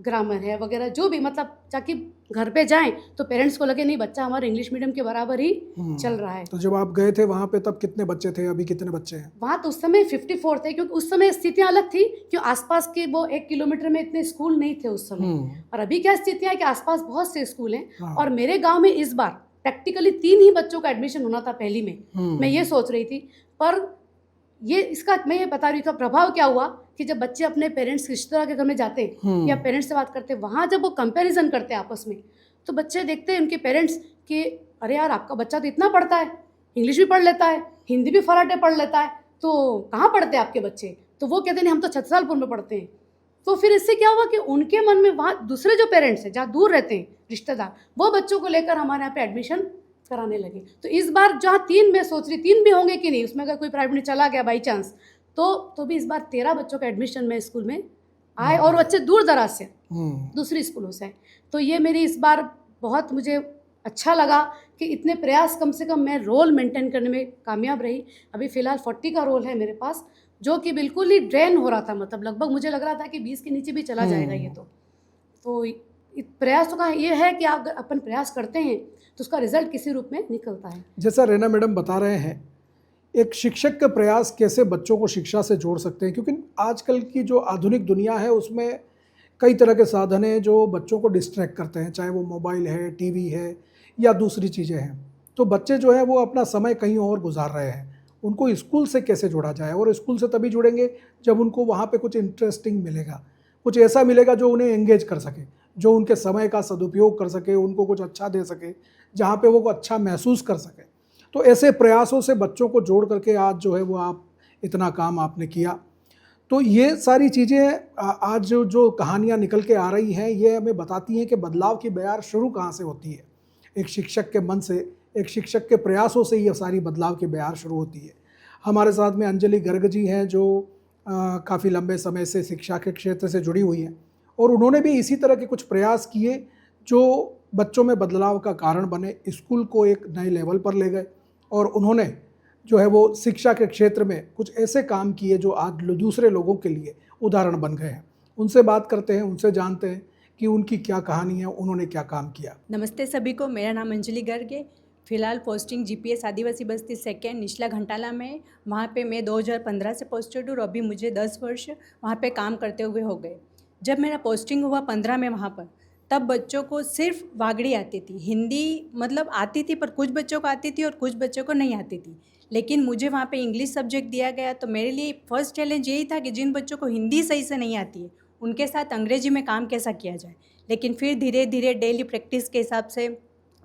Speaker 6: ग्रामर है वगैरह जो भी, मतलब ताकि घर पे जाएं तो पेरेंट्स को लगे नहीं बच्चा हमारा इंग्लिश मीडियम के बराबर ही चल रहा है।
Speaker 1: तो जब आप गए थे वहाँ पे तब कितने बच्चे थे, अभी कितने बच्चे हैं?
Speaker 6: वहाँ तो उस समय 54 थे, क्योंकि उस समय स्थितियाँ अलग थी, क्योंकि आसपास के वो 1 किलोमीटर में इतने स्कूल नहीं थे उस समय। और अभी क्या स्थितियाँ है कि आसपास बहुत से स्कूल हैं।
Speaker 1: हाँ।
Speaker 6: और मेरे गाँव में इस बार प्रैक्टिकली 3 ही बच्चों का एडमिशन होना था पहली में। मैं ये सोच रही थी, पर ये इसका मैं ये बता रही थी प्रभाव क्या हुआ कि जब बच्चे अपने पेरेंट्स रिश्तेदार के घर में जाते हैं या पेरेंट्स से बात करते हैं, वहाँ जब वो कंपैरिजन करते हैं आपस में, तो बच्चे देखते हैं उनके पेरेंट्स कि अरे यार आपका बच्चा तो इतना पढ़ता है, इंग्लिश भी पढ़ लेता है, हिंदी भी फराटे पढ़ लेता है, तो कहाँ पढ़ते हैं आपके बच्चे? तो वो कहते हैं हम तो छतरसालपुर में पढ़ते हैं। तो फिर इससे क्या हुआ कि उनके मन में वहाँ दूसरे जो पेरेंट्स हैं जहाँ दूर रहते हैं रिश्तेदार, वो बच्चों को लेकर हमारे यहाँ पे एडमिशन कराने लगे। तो इस बार जहाँ 3 मैं सोच रही 3 भी होंगे कि नहीं, उसमें अगर कोई प्राइवेट में चला गया बाई चांस तो भी इस बार 13 बच्चों का एडमिशन में स्कूल में आए, और बच्चे दूर दराज से दूसरी स्कूलों से। तो ये मेरी इस बार बहुत मुझे अच्छा लगा कि इतने प्रयास, कम से कम मैं रोल मेंटेन करने में कामयाब रही। अभी फ़िलहाल 40 का रोल है मेरे पास, जो कि बिल्कुल ही ड्रेन हो रहा था, मतलब लगभग मुझे लग रहा था कि 20 के नीचे भी चला जाएगा ये। तो प्रयासों का ये है कि आप अपन प्रयास करते हैं तो उसका रिजल्ट किसी रूप में निकलता है।
Speaker 1: जैसा रैना मैडम बता रहे हैं, एक शिक्षक के प्रयास कैसे बच्चों को शिक्षा से जोड़ सकते हैं, क्योंकि आजकल की जो आधुनिक दुनिया है उसमें कई तरह के साधन हैं जो बच्चों को डिस्ट्रैक्ट करते हैं, चाहे वो मोबाइल है, टीवी है या दूसरी चीज़ें हैं। तो बच्चे जो है वो अपना समय कहीं और गुजार रहे हैं, उनको स्कूल से कैसे जोड़ा जाए? और स्कूल से तभी जुड़ेंगे जब उनको वहाँ पे कुछ इंटरेस्टिंग मिलेगा, कुछ ऐसा मिलेगा जो उन्हें एंगेज कर सके, जो उनके समय का सदुपयोग कर सके, उनको कुछ अच्छा दे सके, जहाँ पे वो अच्छा महसूस कर सके। तो ऐसे प्रयासों से बच्चों को जोड़ करके आज जो है वो आप इतना काम आपने किया। तो ये सारी चीज़ें आज जो कहानियाँ निकल के आ रही हैं, ये हमें बताती हैं कि बदलाव की बयार शुरू कहाँ से होती है। एक शिक्षक के मन से, एक शिक्षक के प्रयासों से ये सारी बदलाव की बयार शुरू होती है। हमारे साथ में अंजलि गर्ग जी हैं जो काफ़ी लंबे समय से शिक्षा के क्षेत्र से जुड़ी हुई हैं, और उन्होंने भी इसी तरह के कुछ प्रयास किए जो बच्चों में बदलाव का कारण बने, स्कूल को एक नए लेवल पर ले गए, और उन्होंने जो है वो शिक्षा के क्षेत्र में कुछ ऐसे काम किए जो आज दूसरे लोगों के लिए उदाहरण बन गए हैं। उनसे बात करते हैं, उनसे जानते हैं कि उनकी क्या कहानी है, उन्होंने क्या काम किया।
Speaker 7: नमस्ते सभी को, मेरा नाम अंजलि गर्ग है। फ़िलहाल पोस्टिंग जीपीएस आदिवासी बस्ती 2 निचला घंटाला में, वहाँ पे मैं 2015 से पोस्टेड हूँ और अभी मुझे 10 वर्ष वहाँ पे काम करते हुए हो गए। जब मेरा पोस्टिंग हुआ 15 में वहाँ पर, तब बच्चों को सिर्फ वागड़ी आती थी, हिंदी मतलब आती थी पर कुछ बच्चों को आती थी और कुछ बच्चों को नहीं आती थी। लेकिन मुझे वहाँ पे इंग्लिश सब्जेक्ट दिया गया, तो मेरे लिए फर्स्ट चैलेंज यही था कि जिन बच्चों को हिंदी सही से नहीं आती है उनके साथ अंग्रेजी में काम कैसा किया जाए। लेकिन फिर धीरे धीरे डेली प्रैक्टिस के हिसाब से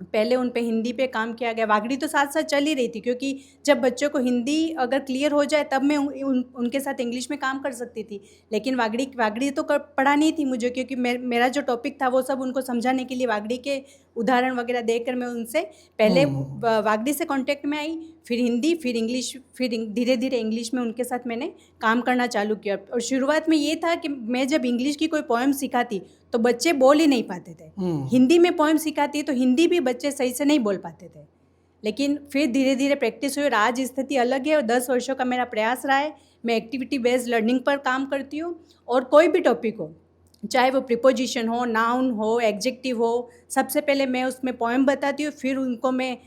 Speaker 7: पहले उन पे हिंदी पे काम किया गया। वागड़ी तो साथ साथ चल ही रही थी, क्योंकि जब बच्चों को हिंदी अगर क्लियर हो जाए तब मैं उनके साथ इंग्लिश में काम कर सकती थी। लेकिन वागड़ी तो पढ़ानी थी मुझे, क्योंकि मेरा जो टॉपिक था वो सब उनको समझाने के लिए वागड़ी के उदाहरण वगैरह देकर मैं उनसे पहले वागड़ी से कांटेक्ट में आई, फिर हिंदी, फिर इंग्लिश, फिर धीरे धीरे इंग्लिश में उनके साथ मैंने काम करना चालू किया। और शुरुआत में ये था कि मैं जब इंग्लिश की कोई पोएम सिखाती तो बच्चे बोल ही नहीं पाते थे। हिंदी में पोएम सिखाती तो हिंदी भी बच्चे सही से नहीं बोल पाते थे। लेकिन फिर धीरे धीरे प्रैक्टिस हुई और आज स्थिति अलग है और 10 वर्षों का मेरा प्रयास रहा है। मैं एक्टिविटी बेस्ड लर्निंग पर काम करती हूँ और कोई भी टॉपिक हो, चाहे वो प्रीपोजिशन हो, नाउन हो, एडजेक्टिव हो, सबसे पहले मैं उसमें पोएम बताती हूँ, फिर उनको मैं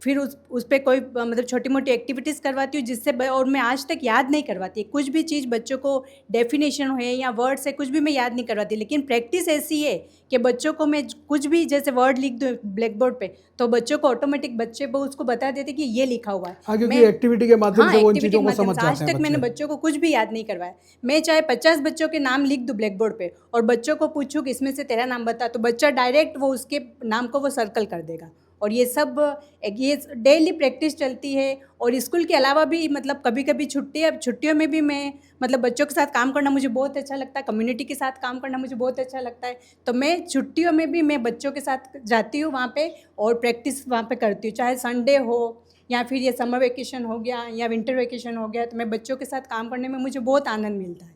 Speaker 7: फिर उस पर कोई मतलब छोटी मोटी एक्टिविटीज़ करवाती हूँ, जिससे और मैं आज तक याद नहीं करवाती कुछ भी चीज़। बच्चों को डेफिनेशन है या वर्ड्स है, कुछ भी मैं याद नहीं करवाती। लेकिन प्रैक्टिस ऐसी है कि बच्चों को मैं कुछ भी जैसे वर्ड लिख दूँ ब्लैक बोर्ड पे, तो बच्चों को ऑटोमेटिक बच्चे वो उसको बता देते कि ये लिखा हुआ है।
Speaker 1: क्योंकि एक्टिविटी के माध्यम से वो इन चीज़ों को समझ जाते हैं।
Speaker 7: आज तक मैंने बच्चों को कुछ भी याद नहीं करवाया। मैं चाहे 50 बच्चों के नाम लिख दूँ ब्लैक बोर्ड पे और बच्चों को पूछूँ कि इसमें से तेरा नाम बता, तो बच्चा डायरेक्ट वो उसके नाम को वो सर्कल कर देगा और ये सब ये डेली प्रैक्टिस चलती है। और स्कूल के अलावा भी मतलब कभी कभी छुट्टियों में भी मैं मतलब बच्चों के साथ काम करना मुझे बहुत अच्छा लगता है, कम्युनिटी के साथ काम करना मुझे बहुत अच्छा लगता है। तो मैं छुट्टियों में भी मैं बच्चों के साथ जाती हूँ वहाँ पे और प्रैक्टिस वहाँ पे करती हूँ, चाहे संडे हो या फिर ये समर वेकेशन हो गया या विंटर वेकेशन हो गया, तो मैं बच्चों के साथ काम करने में मुझे बहुत आनंद मिलता है।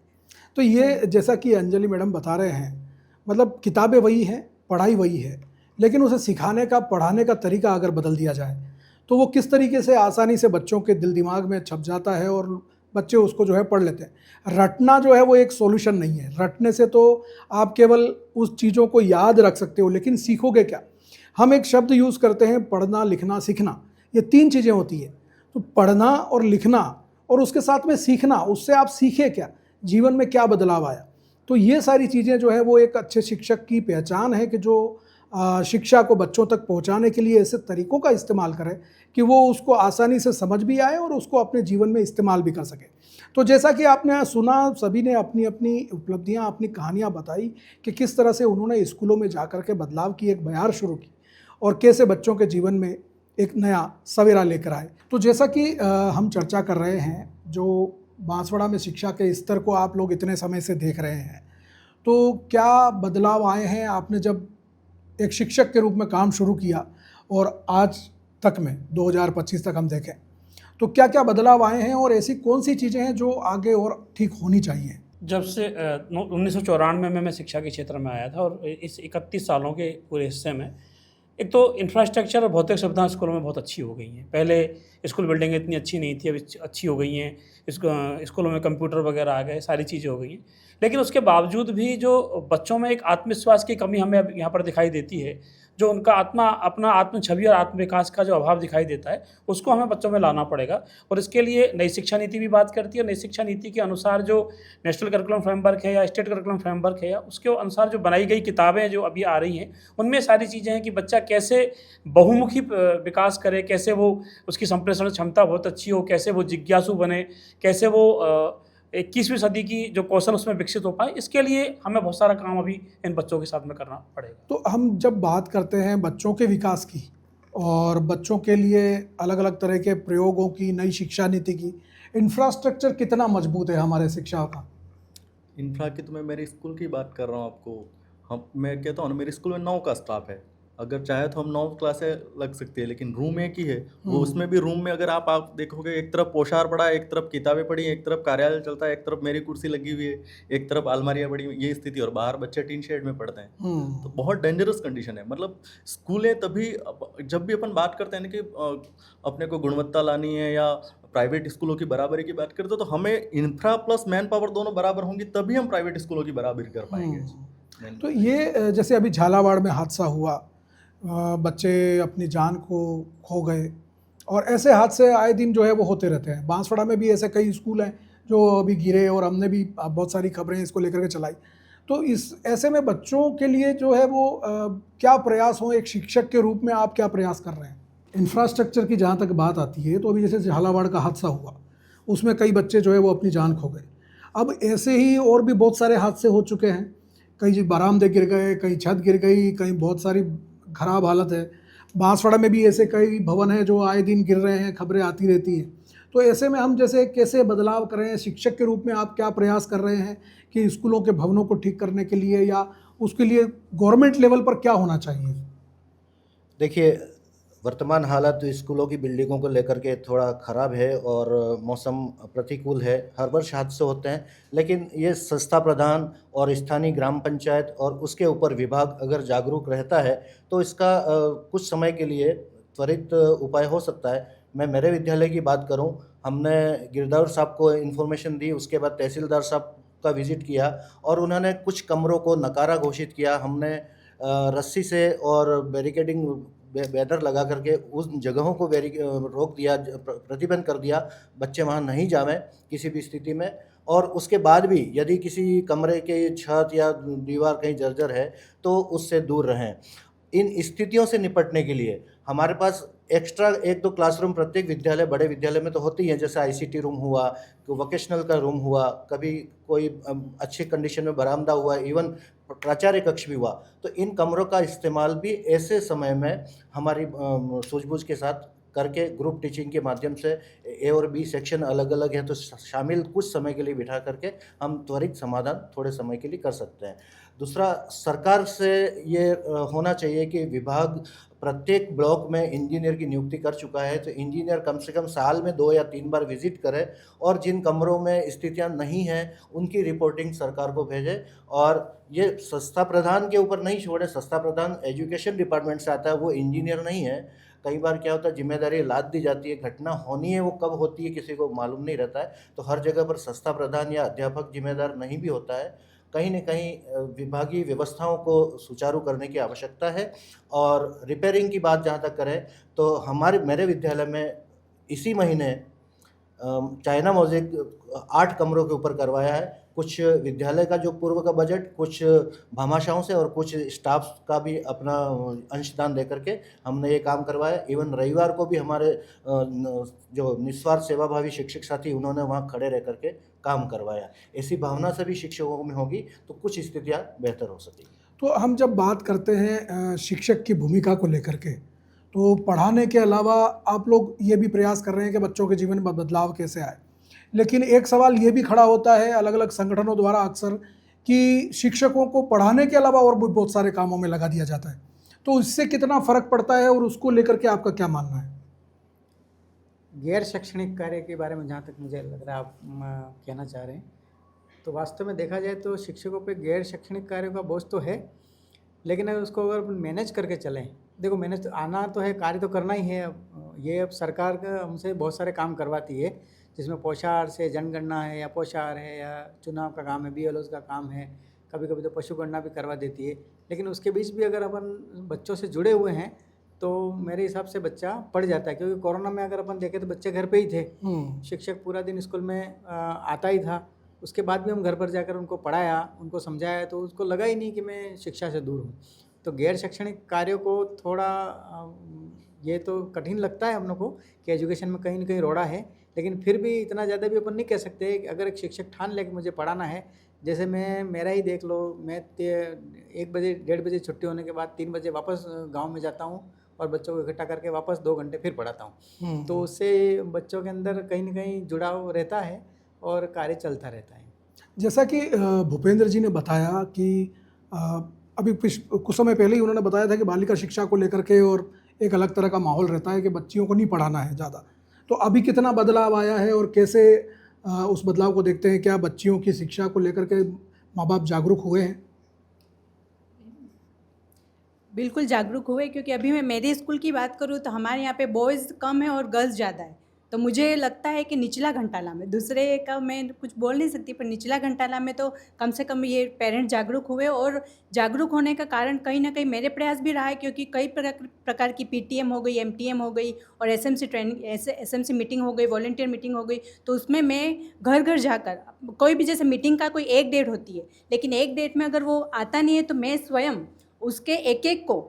Speaker 1: तो ये जैसा कि अंजलि मैडम बता रहे हैं, मतलब किताबें वही हैं, पढ़ाई वही है, लेकिन उसे सिखाने का, पढ़ाने का तरीका अगर बदल दिया जाए तो वो किस तरीके से आसानी से बच्चों के दिल दिमाग में छप जाता है और बच्चे उसको जो है पढ़ लेते हैं। रटना जो है वो एक सॉल्यूशन नहीं है। रटने से तो आप केवल उस चीज़ों को याद रख सकते हो, लेकिन सीखोगे क्या? हम एक शब्द यूज़ करते हैं, पढ़ना, लिखना, सीखना, ये 3 चीज़ें होती है। तो पढ़ना और लिखना और उसके साथ में सीखना, उससे आप सीखे क्या, जीवन में क्या बदलाव आया। तो ये सारी चीज़ें जो है वो एक अच्छे शिक्षक की पहचान है कि जो शिक्षा को बच्चों तक पहुंचाने के लिए ऐसे तरीक़ों का इस्तेमाल करें कि वो उसको आसानी से समझ भी आए और उसको अपने जीवन में इस्तेमाल भी कर सके। तो जैसा कि आपने सुना, सभी ने अपनी अपनी उपलब्धियां, अपनी कहानियां बताई कि किस तरह से उन्होंने स्कूलों में जाकर के बदलाव की एक बयार शुरू की और कैसे बच्चों के जीवन में एक नया सवेरा लेकर आए। तो जैसा कि हम चर्चा कर रहे हैं, जो बांसवाड़ा में शिक्षा के स्तर को आप लोग इतने समय से देख रहे हैं, तो क्या बदलाव आए हैं? आपने जब एक शिक्षक के रूप में काम शुरू किया और आज तक में 2025 तक हम देखें तो क्या क्या बदलाव आए हैं और ऐसी कौन सी चीज़ें हैं जो आगे और ठीक होनी चाहिए?
Speaker 2: जब से 1994 में मैं शिक्षा के क्षेत्र में आया था और इस 31 सालों के पूरे हिस्से में एक तो इंफ्रास्ट्रक्चर और भौतिक सुविधाएं स्कूलों में बहुत अच्छी हो गई हैं। पहले स्कूल बिल्डिंगें इतनी अच्छी नहीं थी, अब अच्छी हो गई हैं। स्कूलों में कंप्यूटर वगैरह आ गए, सारी चीज़ें हो गई हैं। लेकिन उसके बावजूद भी जो बच्चों में एक आत्मविश्वास की कमी हमें अब यहाँ पर दिखाई देती है, जो उनका अपना आत्म छवि और आत्म विकास का जो अभाव दिखाई देता है, उसको हमें बच्चों में लाना पड़ेगा। और इसके लिए नई शिक्षा नीति भी बात करती है और नई शिक्षा नीति के अनुसार जो नेशनल करिकुलम फ्रेमवर्क है या स्टेट करिकुलम फ्रेमवर्क है या उसके अनुसार जो बनाई गई किताबें जो अभी आ रही हैं, उनमें सारी चीज़ें हैं कि बच्चा कैसे बहुमुखी विकास करे, कैसे वो उसकी संप्रेषण क्षमता बहुत अच्छी हो, कैसे वो जिज्ञासु बने, कैसे वो 21वीं सदी की जो कौशल उसमें विकसित हो पाए। इसके लिए हमें बहुत सारा काम अभी इन बच्चों के साथ में करना पड़ेगा।
Speaker 1: तो हम जब बात करते हैं बच्चों के विकास की और बच्चों के लिए अलग अलग तरह के प्रयोगों की, नई शिक्षा नीति की, इंफ्रास्ट्रक्चर कितना मजबूत है हमारे शिक्षा का?
Speaker 3: इंफ्रा की तो मैं मेरे स्कूल की बात कर रहा हूँ आपको। मैं कहता हूँ ना, मेरे स्कूल में 9 का स्टाफ है। अगर चाहे तो हम 9 क्लासें लग सकती है, लेकिन रूम एक ही है। वो उसमें भी रूम में अगर आप देखोगे, एक तरफ पोशार पड़ा है, एक तरफ किताबें पड़ी हैं, एक तरफ कार्यालय चलता है, एक तरफ मेरी कुर्सी लगी हुई है, एक तरफ अलमारियाँ पड़ी हुई, ये स्थिति। और बाहर बच्चे टीन शेड में पढ़ते हैं। तो बहुत डेंजरस कंडीशन है। मतलब स्कूलें तभी, जब भी अपन बात करते हैं ना कि अपने को गुणवत्ता लानी है या प्राइवेट स्कूलों की बराबरी की बात करते, तो हमें इंफ्रा प्लस मैन पावर दोनों बराबर होंगी, तभी हम प्राइवेट स्कूलों की बराबरी कर पाएंगे।
Speaker 1: तो ये जैसे अभी झालावाड़ में हादसा हुआ, बच्चे अपनी जान को खो गए और ऐसे हादसे आए दिन जो है वो होते रहते हैं। बांसवाड़ा में भी ऐसे कई स्कूल हैं जो अभी गिरे और हमने भी बहुत सारी खबरें इसको लेकर के चलाई। तो इस ऐसे में बच्चों के लिए जो है वो क्या प्रयास हो, एक शिक्षक के रूप में आप क्या प्रयास कर रहे हैं? इंफ्रास्ट्रक्चर की जहाँ तक बात आती है, तो अभी जैसे झालावाड़ का हादसा हुआ, उसमें कई बच्चे जो है वो अपनी जान खो गए। अब ऐसे ही और भी बहुत सारे हादसे हो चुके हैं। कहीं बरामदे गिर गए, कहीं छत गिर गई, कहीं बहुत सारी खराब हालत है। बांसवाड़ा में भी ऐसे कई भवन हैं जो आए दिन गिर रहे हैं, खबरें आती रहती हैं। तो ऐसे में हम जैसे कैसे बदलाव कर रहे हैं, शिक्षक के रूप में आप क्या प्रयास कर रहे हैं कि स्कूलों के भवनों को ठीक करने के लिए, या उसके लिए गवर्नमेंट लेवल पर क्या होना चाहिए?
Speaker 5: देखिए, वर्तमान हालत स्कूलों की बिल्डिंगों को लेकर के थोड़ा ख़राब है और मौसम प्रतिकूल है। हर वर्ष हादसे होते हैं, लेकिन ये संस्था प्रधान और स्थानीय ग्राम पंचायत और उसके ऊपर विभाग अगर जागरूक रहता है तो इसका कुछ समय के लिए त्वरित उपाय हो सकता है। मैं मेरे विद्यालय की बात करूं, हमने गिरदावर साहब को इन्फॉर्मेशन दी, उसके बाद तहसीलदार साहब का विज़िट किया और उन्होंने कुछ कमरों को नकारा घोषित किया। हमने रस्सी से और बैरिकेडिंग बैनर लगा करके उन जगहों को रोक दिया, प्रतिबंध कर दिया, बच्चे वहाँ नहीं जावें किसी भी स्थिति में। और उसके बाद भी यदि किसी कमरे के छत या दीवार कहीं जर्जर है तो उससे दूर रहें। इन स्थितियों से निपटने के लिए हमारे पास एक्स्ट्रा 1-2 क्लासरूम प्रत्येक विद्यालय, बड़े विद्यालय में तो होती ही हैं, जैसे आईसीटी रूम हुआ, वोकेशनल का रूम हुआ, कभी कोई अच्छी कंडीशन में बरामदा हुआ, इवन प्राचार्य कक्ष भी हुआ, तो इन कमरों का इस्तेमाल भी ऐसे समय में हमारी सूझबूझ के साथ करके ग्रुप टीचिंग के माध्यम से ए और बी सेक्शन अलग अलग है तो शामिल कुछ समय के लिए बिठा करके हम त्वरित समाधान थोड़े समय के लिए कर सकते हैं। दूसरा, सरकार से ये होना चाहिए कि विभाग प्रत्येक ब्लॉक में इंजीनियर की नियुक्ति कर चुका है, तो इंजीनियर कम से कम साल में 2 या 3 बार विजिट करे और जिन कमरों में स्थितियां नहीं हैं उनकी रिपोर्टिंग सरकार को भेजे। और ये संस्था प्रधान के ऊपर नहीं छोड़े, संस्था प्रधान एजुकेशन डिपार्टमेंट से आता है, वो इंजीनियर नहीं है। कई बार क्या होता है, जिम्मेदारी लाद दी जाती है, घटना होनी है, वो कब होती है किसी को मालूम नहीं रहता है, तो हर जगह पर संस्था प्रधान या अध्यापक जिम्मेदार नहीं भी होता है। कहीं न कहीं विभागीय व्यवस्थाओं को सुचारू करने की आवश्यकता है। और रिपेयरिंग की बात जहाँ तक करें तो मेरे विद्यालय में इसी महीने चाइना मोज़ेक 8 कमरों के ऊपर करवाया है। कुछ विद्यालय का जो पूर्व का बजट, कुछ भामाशाहों से और कुछ स्टाफ का भी अपना अंशदान दे करके हमने ये काम करवाया। इवन रविवार को भी हमारे जो निस्वार्थ सेवाभावी शिक्षक साथी उन्होंने वहाँ खड़े रह करके काम करवाया। ऐसी भावना से भी शिक्षकों में होगी तो कुछ स्थितियाँ बेहतर हो सकेगी।
Speaker 1: तो हम जब बात करते हैं शिक्षक की भूमिका को लेकर के, तो पढ़ाने के अलावा आप लोग ये भी प्रयास कर रहे हैं कि बच्चों के जीवन में बदलाव कैसे आए, लेकिन एक सवाल ये भी खड़ा होता है अलग अलग संगठनों द्वारा अक्सर कि शिक्षकों को पढ़ाने के अलावा और भी बहुत सारे कामों में लगा दिया जाता है, तो इससे कितना फ़र्क पड़ता है और उसको लेकर के आपका क्या मानना है?
Speaker 4: गैर शैक्षणिक कार्य के बारे में जहाँ तक मुझे लग रहा है आप कहना चाह रहे हैं, तो वास्तव में देखा जाए तो शिक्षकों पे गैर शैक्षणिक कार्यों का बोझ तो है, लेकिन अगर उसको अगर मैनेज करके चलें, देखो मैनेज तो आना तो है, कार्य तो करना ही है। अब सरकार का हमसे बहुत सारे काम करवाती है, जिसमें पोषाहार से जनगणना है या पोषाहार है या चुनाव का काम है, BLOs का काम है, कभी कभी तो पशुगणना भी करवा देती है। लेकिन उसके बीच भी अगर अपन बच्चों से जुड़े हुए हैं तो मेरे हिसाब से बच्चा पढ़ जाता है, क्योंकि कोरोना में अगर अपन देखें तो बच्चे घर पे ही थे, शिक्षक पूरा दिन स्कूल में आता ही था, उसके बाद भी हम घर पर जाकर उनको पढ़ाया, उनको समझाया, तो उसको लगा ही नहीं कि मैं शिक्षा से दूर हूँ। तो गैर शैक्षणिक कार्यों को थोड़ा ये तो कठिन लगता है हम लोग को कि एजुकेशन में कहीं ना कहीं रोड़ा है, लेकिन फिर भी इतना ज़्यादा भी अपन नहीं कह सकते कि अगर एक शिक्षक ठान ले कि मुझे पढ़ाना है, जैसे मेरा ही देख लो, मैं 1 बजे 1:30 बजे छुट्टी होने के बाद 3 बजे वापस गांव में जाता हूं और बच्चों को इकट्ठा करके वापस 2 घंटे फिर पढ़ाता हूं। तो उससे बच्चों के अंदर कहीं ना कहीं जुड़ाव रहता है और कार्य चलता रहता है।
Speaker 1: जैसा कि भूपेंद्र जी ने बताया कि अभी कुछ समय पहले ही उन्होंने बताया था कि बालिका शिक्षा को लेकर के और एक अलग तरह का माहौल रहता है कि बच्चियों को नहीं पढ़ाना है ज़्यादा, तो अभी कितना बदलाव आया है और कैसे उस बदलाव को देखते हैं? क्या बच्चियों की शिक्षा को लेकर के माँ बाप जागरूक हुए हैं?
Speaker 7: बिल्कुल जागरूक हुए, क्योंकि अभी मैं मेरे स्कूल की बात करूँ तो हमारे यहाँ पे बॉयज़ कम है और गर्ल्स ज़्यादा है। तो मुझे लगता है कि निचला घंटाला में, दूसरे का मैं कुछ बोल नहीं सकती, पर निचला घंटाला में तो कम से कम ये पेरेंट्स जागरूक हुए। और जागरूक होने का कारण कहीं ना कहीं मेरे प्रयास भी रहा है, क्योंकि कई प्रकार की PTM हो गई, MTM हो गई और SMC ट्रेनिंग, SMC मीटिंग हो गई, वॉलंटियर मीटिंग हो गई, तो उसमें मैं घर घर जाकर, कोई भी जैसे मीटिंग का कोई एक डेट होती है, लेकिन एक डेट में अगर वो आता नहीं है तो मैं स्वयं उसके एक को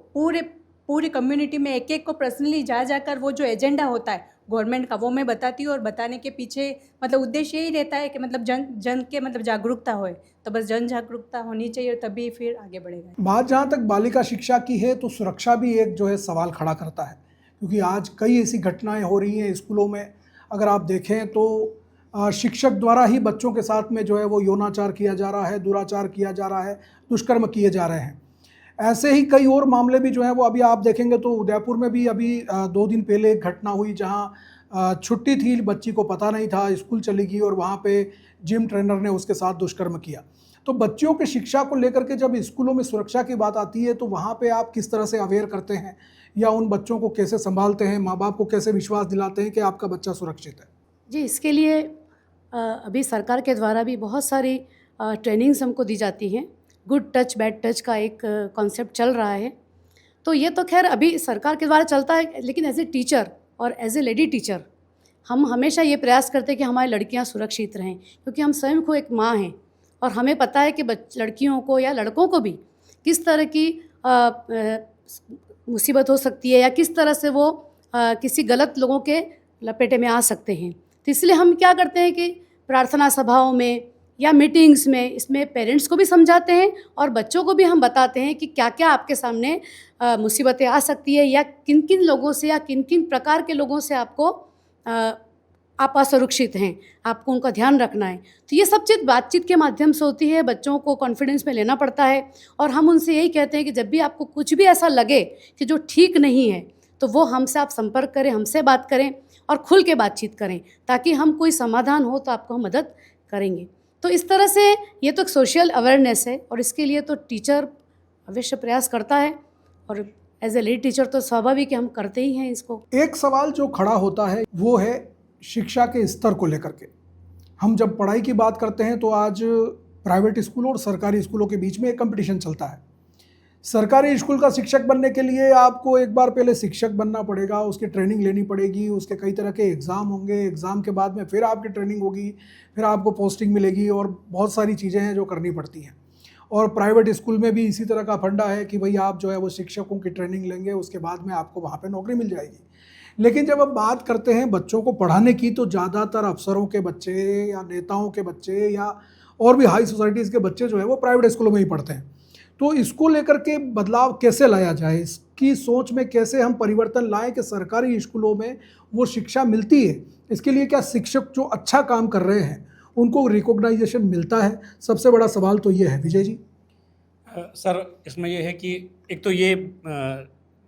Speaker 7: पूरे कम्युनिटी में एक को पर्सनली जाकर वो जो एजेंडा होता है गवर्नमेंट का, वो मैं बताती हूँ। और बताने के पीछे मतलब उद्देश्य यही रहता है कि मतलब जन के मतलब जागरूकता होए, तो बस जन जागरूकता होनी चाहिए और तभी फिर आगे बढ़ेगा।
Speaker 1: बात जहाँ तक बालिका शिक्षा की है तो सुरक्षा भी एक जो है सवाल खड़ा करता है, क्योंकि आज कई ऐसी घटनाएं हो रही हैं स्कूलों में। अगर आप देखें तो शिक्षक द्वारा ही बच्चों के साथ में जो है वो यौनाचार किया जा रहा है, दुराचार किया जा रहा है, दुष्कर्म किए जा रहे हैं। ऐसे ही कई और मामले भी जो हैं वो अभी आप देखेंगे तो उदयपुर में भी अभी 2 दिन पहले एक घटना हुई जहां छुट्टी थी, बच्ची को पता नहीं था, स्कूल चली गई और वहां पे जिम ट्रेनर ने उसके साथ दुष्कर्म किया। तो बच्चियों की शिक्षा को लेकर के जब स्कूलों में सुरक्षा की बात आती है तो वहाँ पे आप किस तरह से अवेयर करते हैं या उन बच्चों को कैसे संभालते हैं, माँ बाप को कैसे विश्वास दिलाते हैं कि आपका बच्चा सुरक्षित है?
Speaker 6: जी, इसके लिए अभी सरकार के द्वारा भी बहुत सारी ट्रेनिंग्स हमको दी जाती हैं। गुड टच बैड टच का एक कॉन्सेप्ट चल रहा है। तो ये तो खैर अभी सरकार के द्वारा चलता है, लेकिन एज ए टीचर और एज ए लेडी टीचर हम हमेशा ये प्रयास करते हैं कि हमारी लड़कियां सुरक्षित रहें, क्योंकि हम स्वयं को एक माँ हैं और हमें पता है कि लड़कियों को या लड़कों को भी किस तरह की मुसीबत हो सकती है या किस तरह से वो किसी गलत लोगों के लपेटे में आ सकते हैं। तो इसलिए हम क्या करते हैं कि प्रार्थना सभाओं में या मीटिंग्स में, इसमें पेरेंट्स को भी समझाते हैं और बच्चों को भी हम बताते हैं कि क्या क्या आपके सामने मुसीबतें आ सकती है, या किन किन लोगों से या किन किन प्रकार के लोगों से आपको आप असुरक्षित हैं, आपको उनका ध्यान रखना है। तो ये सब चीज़ बातचीत के माध्यम से होती है, बच्चों को कॉन्फिडेंस में लेना पड़ता है। और हम उनसे यही कहते हैं कि जब भी आपको कुछ भी ऐसा लगे कि जो ठीक नहीं है, तो वो हमसे आप संपर्क करें, हमसे बात करें और खुल के बातचीत करें, ताकि हम कोई समाधान हो तो आपको हम मदद करेंगे। तो इस तरह से ये तो एक सोशल अवेयरनेस है, और इसके लिए तो टीचर अवश्य प्रयास करता है, और एज ए लीड टीचर तो स्वाभाविक है, हम करते ही हैं इसको।
Speaker 1: एक सवाल जो खड़ा होता है वो है शिक्षा के स्तर को लेकर के। हम जब पढ़ाई की बात करते हैं तो आज प्राइवेट स्कूलों और सरकारी स्कूलों के बीच में एक कंपटीशन चलता है। सरकारी स्कूल का शिक्षक बनने के लिए आपको एक बार पहले शिक्षक बनना पड़ेगा, उसकी ट्रेनिंग लेनी पड़ेगी, उसके कई तरह के एग्ज़ाम होंगे, एग्ज़ाम के बाद में फिर आपकी ट्रेनिंग होगी, फिर आपको पोस्टिंग मिलेगी, और बहुत सारी चीज़ें हैं जो करनी पड़ती हैं। और प्राइवेट स्कूल में भी इसी तरह का फंडा है कि भाई आप जो है वो शिक्षकों की ट्रेनिंग लेंगे, उसके बाद में आपको वहाँ पे नौकरी मिल जाएगी। लेकिन जब अब बात करते हैं बच्चों को पढ़ाने की, तो ज़्यादातर अफसरों के बच्चे या नेताओं के बच्चे या और भी हाई सोसाइटीज़ के बच्चे जो है वो प्राइवेट स्कूलों में ही पढ़ते हैं। तो इसको लेकर के बदलाव कैसे लाया जाए, इसकी सोच में कैसे हम परिवर्तन लाएं कि सरकारी स्कूलों में वो शिक्षा मिलती है। इसके लिए क्या शिक्षक जो अच्छा काम कर रहे हैं उनको रिकॉग्नाइजेशन मिलता है? सबसे बड़ा सवाल तो ये है। विजय जी।
Speaker 2: सर, इसमें यह है कि एक तो ये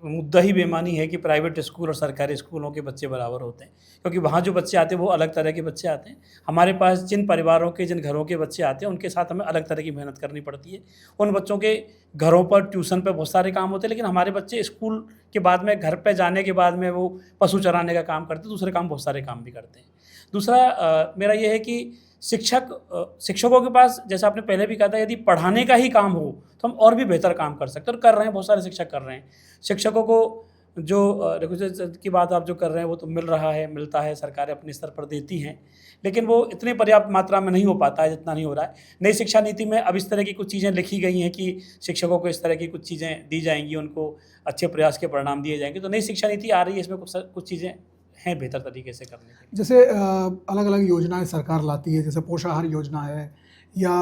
Speaker 2: मुद्दा ही बेमानी है कि प्राइवेट स्कूल और सरकारी स्कूलों के बच्चे बराबर होते हैं, क्योंकि वहाँ जो बच्चे आते हैं वो अलग तरह के बच्चे आते हैं। हमारे पास जिन परिवारों के, जिन घरों के बच्चे आते हैं, उनके साथ हमें अलग तरह की मेहनत करनी पड़ती है। उन बच्चों के घरों पर, ट्यूशन पर बहुत सारे काम होते हैं, लेकिन हमारे बच्चे स्कूल के बाद में, घर पर जाने के बाद में वो पशु चराने का काम करते हैं, दूसरे काम, बहुत सारे काम भी करते हैं। दूसरा मेरा ये है कि शिक्षकों के पास, जैसा आपने पहले भी कहा था, यदि पढ़ाने का ही काम हो तो हम और भी बेहतर काम कर सकते हैं, और कर रहे हैं, बहुत सारे शिक्षक कर रहे हैं। शिक्षकों को जो रेगुलर की बात आप जो कर रहे हैं वो तो मिलता है, सरकारें अपने स्तर पर देती हैं, लेकिन वो इतनी पर्याप्त मात्रा में नहीं हो पाता है जितना नहीं हो रहा है। नई शिक्षा नीति में अब इस तरह की कुछ चीज़ें लिखी गई हैं कि शिक्षकों को इस तरह की कुछ चीज़ें दी जाएंगी, उनको अच्छे प्रयास के परिणाम दिए जाएंगे। तो नई शिक्षा नीति आ रही है, इसमें कुछ चीज़ें हैं बेहतर तरीके से करने के लिए।
Speaker 1: जैसे अलग अलग योजनाएं सरकार लाती है, जैसे पोषाहार योजना है, या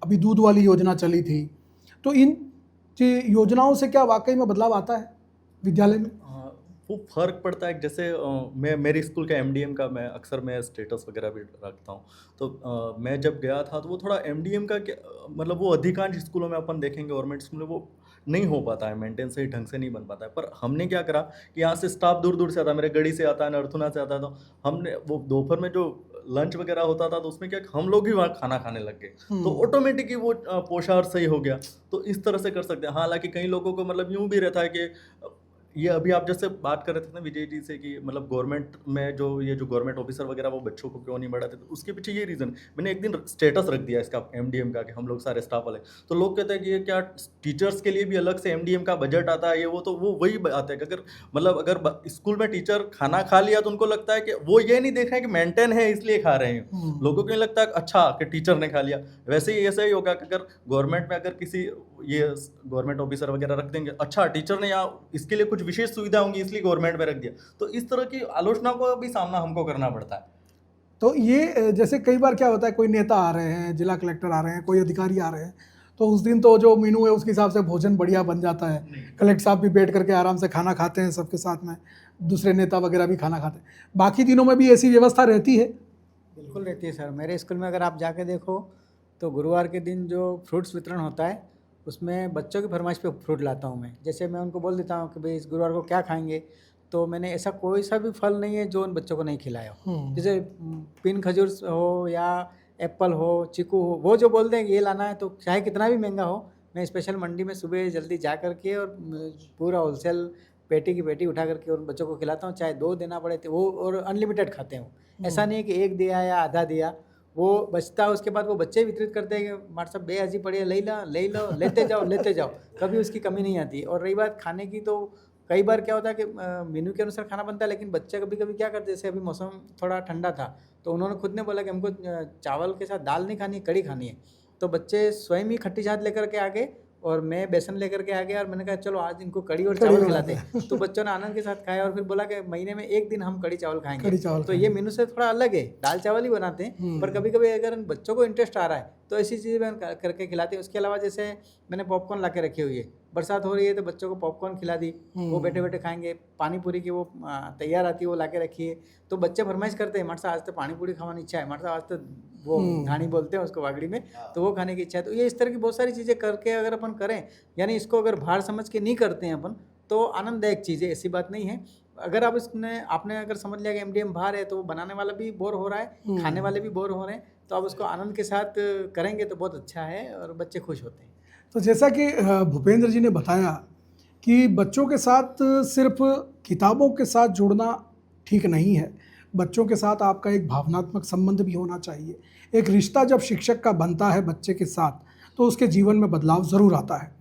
Speaker 1: अभी दूध वाली योजना चली थी, तो इन योजनाओं से क्या वाकई में बदलाव आता है विद्यालय में?
Speaker 3: वो फ़र्क पड़ता है। जैसे मैं मेरे स्कूल का एमडीएम का मैं स्टेटस वगैरह भी रखता हूँ, तो मैं जब गया था तो वो थोड़ा एमडीएम का मतलब वो अधिकांश स्कूलों में अपन देखेंगे, गवर्नमेंट स्कूल में वो नहीं हो पाता है, मेंटेन सही ढंग से नहीं बन पाता है। पर हमने क्या करा कि यहाँ से स्टाफ दूर दूर से आता है, मेरे गढ़ी से आता है, नरथुना से आता है, तो हमने वो दोपहर में जो लंच वगैरह होता था तो उसमें क्या हम लोग ही वहाँ खाना खाने लग गए, तो ऑटोमेटिकली वो पोषाहार सही हो गया। तो इस तरह से कर सकते हैं। हालांकि कई लोगों को मतलब यूँ भी रहता है कि ये अभी आप जैसे बात कर रहे थे ना विजय जी से कि मतलब गवर्नमेंट में जो गवर्नमेंट ऑफिसर वगैरह वो बच्चों को क्यों नहीं बढ़ाते, तो उसके पीछे ये रीज़न, मैंने एक दिन स्टेटस रख दिया इसका एमडीएम का कि हम लोग सारे स्टाफ वाले, तो लोग कहते हैं कि ये क्या टीचर्स के लिए भी अलग से एमडीएम का बजट आता है, ये वो, तो वो वही बात है कि अगर स्कूल में टीचर खाना खा लिया तो उनको लगता है कि वो ये नहीं देख रहे हैं कि मेंटेन है इसलिए खा रहे हैं, लोगों को नहीं लगता अच्छा कि टीचर ने खा लिया। वैसे ही ऐसा ही होगा कि अगर गवर्नमेंट में अगर किसी ये गवर्नमेंट ऑफिसर वगैरह रख देंगे, अच्छा टीचर ने यहाँ इसके लिए कुछ विशेष सुविधा होंगी इसलिए गवर्नमेंट में रख दिया, तो इस तरह की आलोचना को भी सामना हमको करना पड़ता है।
Speaker 1: तो ये जैसे कई बार क्या होता है, कोई नेता आ रहे हैं, जिला कलेक्टर आ रहे हैं, कोई अधिकारी आ रहे हैं, तो उस दिन तो जो मेनू है उसके हिसाब से भोजन बढ़िया बन जाता है, कलेक्टर साहब भी बैठ करके आराम से खाना खाते हैं सबके साथ में, दूसरे नेता वगैरह भी खाना खाते हैं। बाकी दिनों में भी ऐसी व्यवस्था रहती है?
Speaker 4: बिल्कुल रहती है सर। मेरे स्कूल में अगर आप जाके देखो तो गुरुवार के दिन जो फ्रूट्स वितरण होता है उसमें बच्चों की फरमाइश पे फ्रूट लाता हूँ मैं। जैसे मैं उनको बोल देता हूँ कि भाई इस गुरुवार को क्या खाएंगे, तो मैंने ऐसा कोई सा भी फल नहीं है जो उन बच्चों को नहीं खिलाया हो। जैसे पिन खजूर हो या एप्पल हो, चीकू हो, वो जो बोल दें ये लाना है, तो चाहे कितना भी महंगा हो, मैं स्पेशल मंडी में सुबह जल्दी जा करके और पूरा होलसेल पेटी की पेटी उठा करके उन बच्चों को खिलाता हूँ, चाहे 2 देना पड़े तो वो, और अनलिमिटेड खाते हैं वो। ऐसा नहीं है कि 1 दिया या आधा दिया, वो बचता है उसके बाद वो बच्चे वितरित करते हैं कि हमारे सब बेहजी पड़ी है, ले लो लेते जाओ, कभी उसकी कमी नहीं आती। और रही बात खाने की, तो कई बार क्या होता है कि मेनू के अनुसार खाना बनता है, लेकिन बच्चे कभी कभी क्या करते हैं, जैसे अभी मौसम थोड़ा ठंडा था तो उन्होंने खुद ने बोला कि हमको चावल के साथ दाल नहीं खानी, कड़ी खानी है, तो बच्चे स्वयं ही खट्टी छाछ लेकर के आके और मैं बेसन लेकर के आ गया और मैंने कहा चलो आज इनको कड़ी और चावल खिलाते हैं। तो बच्चों ने आनंद के साथ खाया और फिर बोला कि महीने में एक दिन हम कड़ी चावल खाएंगे।
Speaker 1: कड़ी चावल
Speaker 4: तो ये मेनू से थोड़ा अलग है, दाल चावल ही बनाते हैं, पर कभी कभी अगर बच्चों को इंटरेस्ट आ रहा है तो ऐसी चीज़ें करके खिलाते हैं। उसके अलावा जैसे मैंने पॉपकॉर्न ला के रखी हुई है, बरसात हो रही है तो बच्चों को पॉपकॉर्न खिला दी, वो बैठे बैठे खाएंगे। पानी पूरी की वो तैयार आती है, वो ला के रखी है। तो बच्चे फरमाइश करते हैं, हमारे साथ आज तो पानी पूरी खाने इच्छा है, हमारे साथ आज तो वो घानी बोलते हैं उसको वागड़ी में, तो वो खाने की इच्छा है। तो ये इस तरह की बहुत सारी चीज़ें करके अगर अपन करें, यानी इसको अगर भार समझ के नहीं करते हैं अपन, तो आनंददायक चीज़ है, ऐसी बात नहीं है। अगर आप आपने अगर समझ लिया कि एमडीएम भार है तो वो बनाने वाला भी बोर हो रहा है, खाने वाले भी बोर हो रहे हैं, तो आप उसको आनंद के साथ करेंगे तो बहुत अच्छा है और बच्चे खुश होते हैं।
Speaker 1: तो जैसा कि भूपेंद्र जी ने बताया कि बच्चों के साथ सिर्फ किताबों के साथ जुड़ना ठीक नहीं है, बच्चों के साथ आपका एक भावनात्मक संबंध भी होना चाहिए। एक रिश्ता जब शिक्षक का बनता है बच्चे के साथ तो उसके जीवन में बदलाव ज़रूर आता है।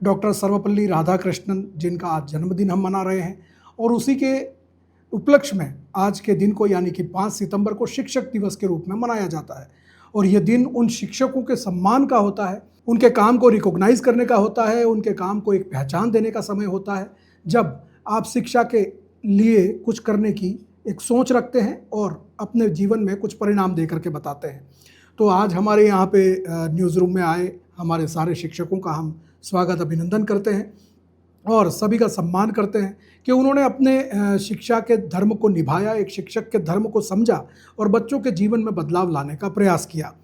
Speaker 1: डॉक्टर सर्वपल्ली राधाकृष्णन, जिनका आज जन्मदिन हम मना रहे हैं, और उसी के उपलक्ष्य में आज के दिन को यानी कि 5 सितंबर को शिक्षक दिवस के रूप में मनाया जाता है। और ये दिन उन शिक्षकों के सम्मान का होता है, उनके काम को रिकॉग्नाइज करने का होता है, उनके काम को एक पहचान देने का समय होता है, जब आप शिक्षा के लिए कुछ करने की एक सोच रखते हैं और अपने जीवन में कुछ परिणाम दे करके बताते हैं। तो आज हमारे यहाँ पे न्यूज़ रूम में आए हमारे सारे शिक्षकों का हम स्वागत अभिनंदन करते हैं और सभी का सम्मान करते हैं कि उन्होंने अपने शिक्षा के धर्म को निभाया, एक शिक्षक के धर्म को समझा और बच्चों के जीवन में बदलाव लाने का प्रयास किया।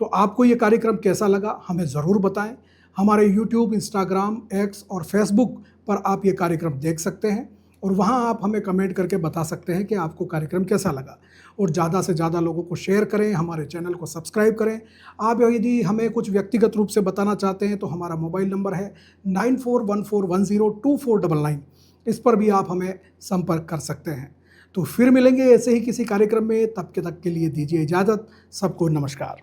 Speaker 1: तो आपको ये कार्यक्रम कैसा लगा हमें ज़रूर बताएं। हमारे YouTube, Instagram, X और Facebook पर आप ये कार्यक्रम देख सकते हैं और वहाँ आप हमें कमेंट करके बता सकते हैं कि आपको कार्यक्रम कैसा लगा। और ज़्यादा से ज़्यादा लोगों को शेयर करें, हमारे चैनल को सब्सक्राइब करें। आप यदि हमें कुछ व्यक्तिगत रूप से बताना चाहते हैं तो हमारा मोबाइल नंबर है 9414102499। इस पर भी आप हमें संपर्क कर सकते हैं। तो फिर मिलेंगे ऐसे ही किसी कार्यक्रम में, तब के लिए दीजिए इजाज़त। सबको नमस्कार।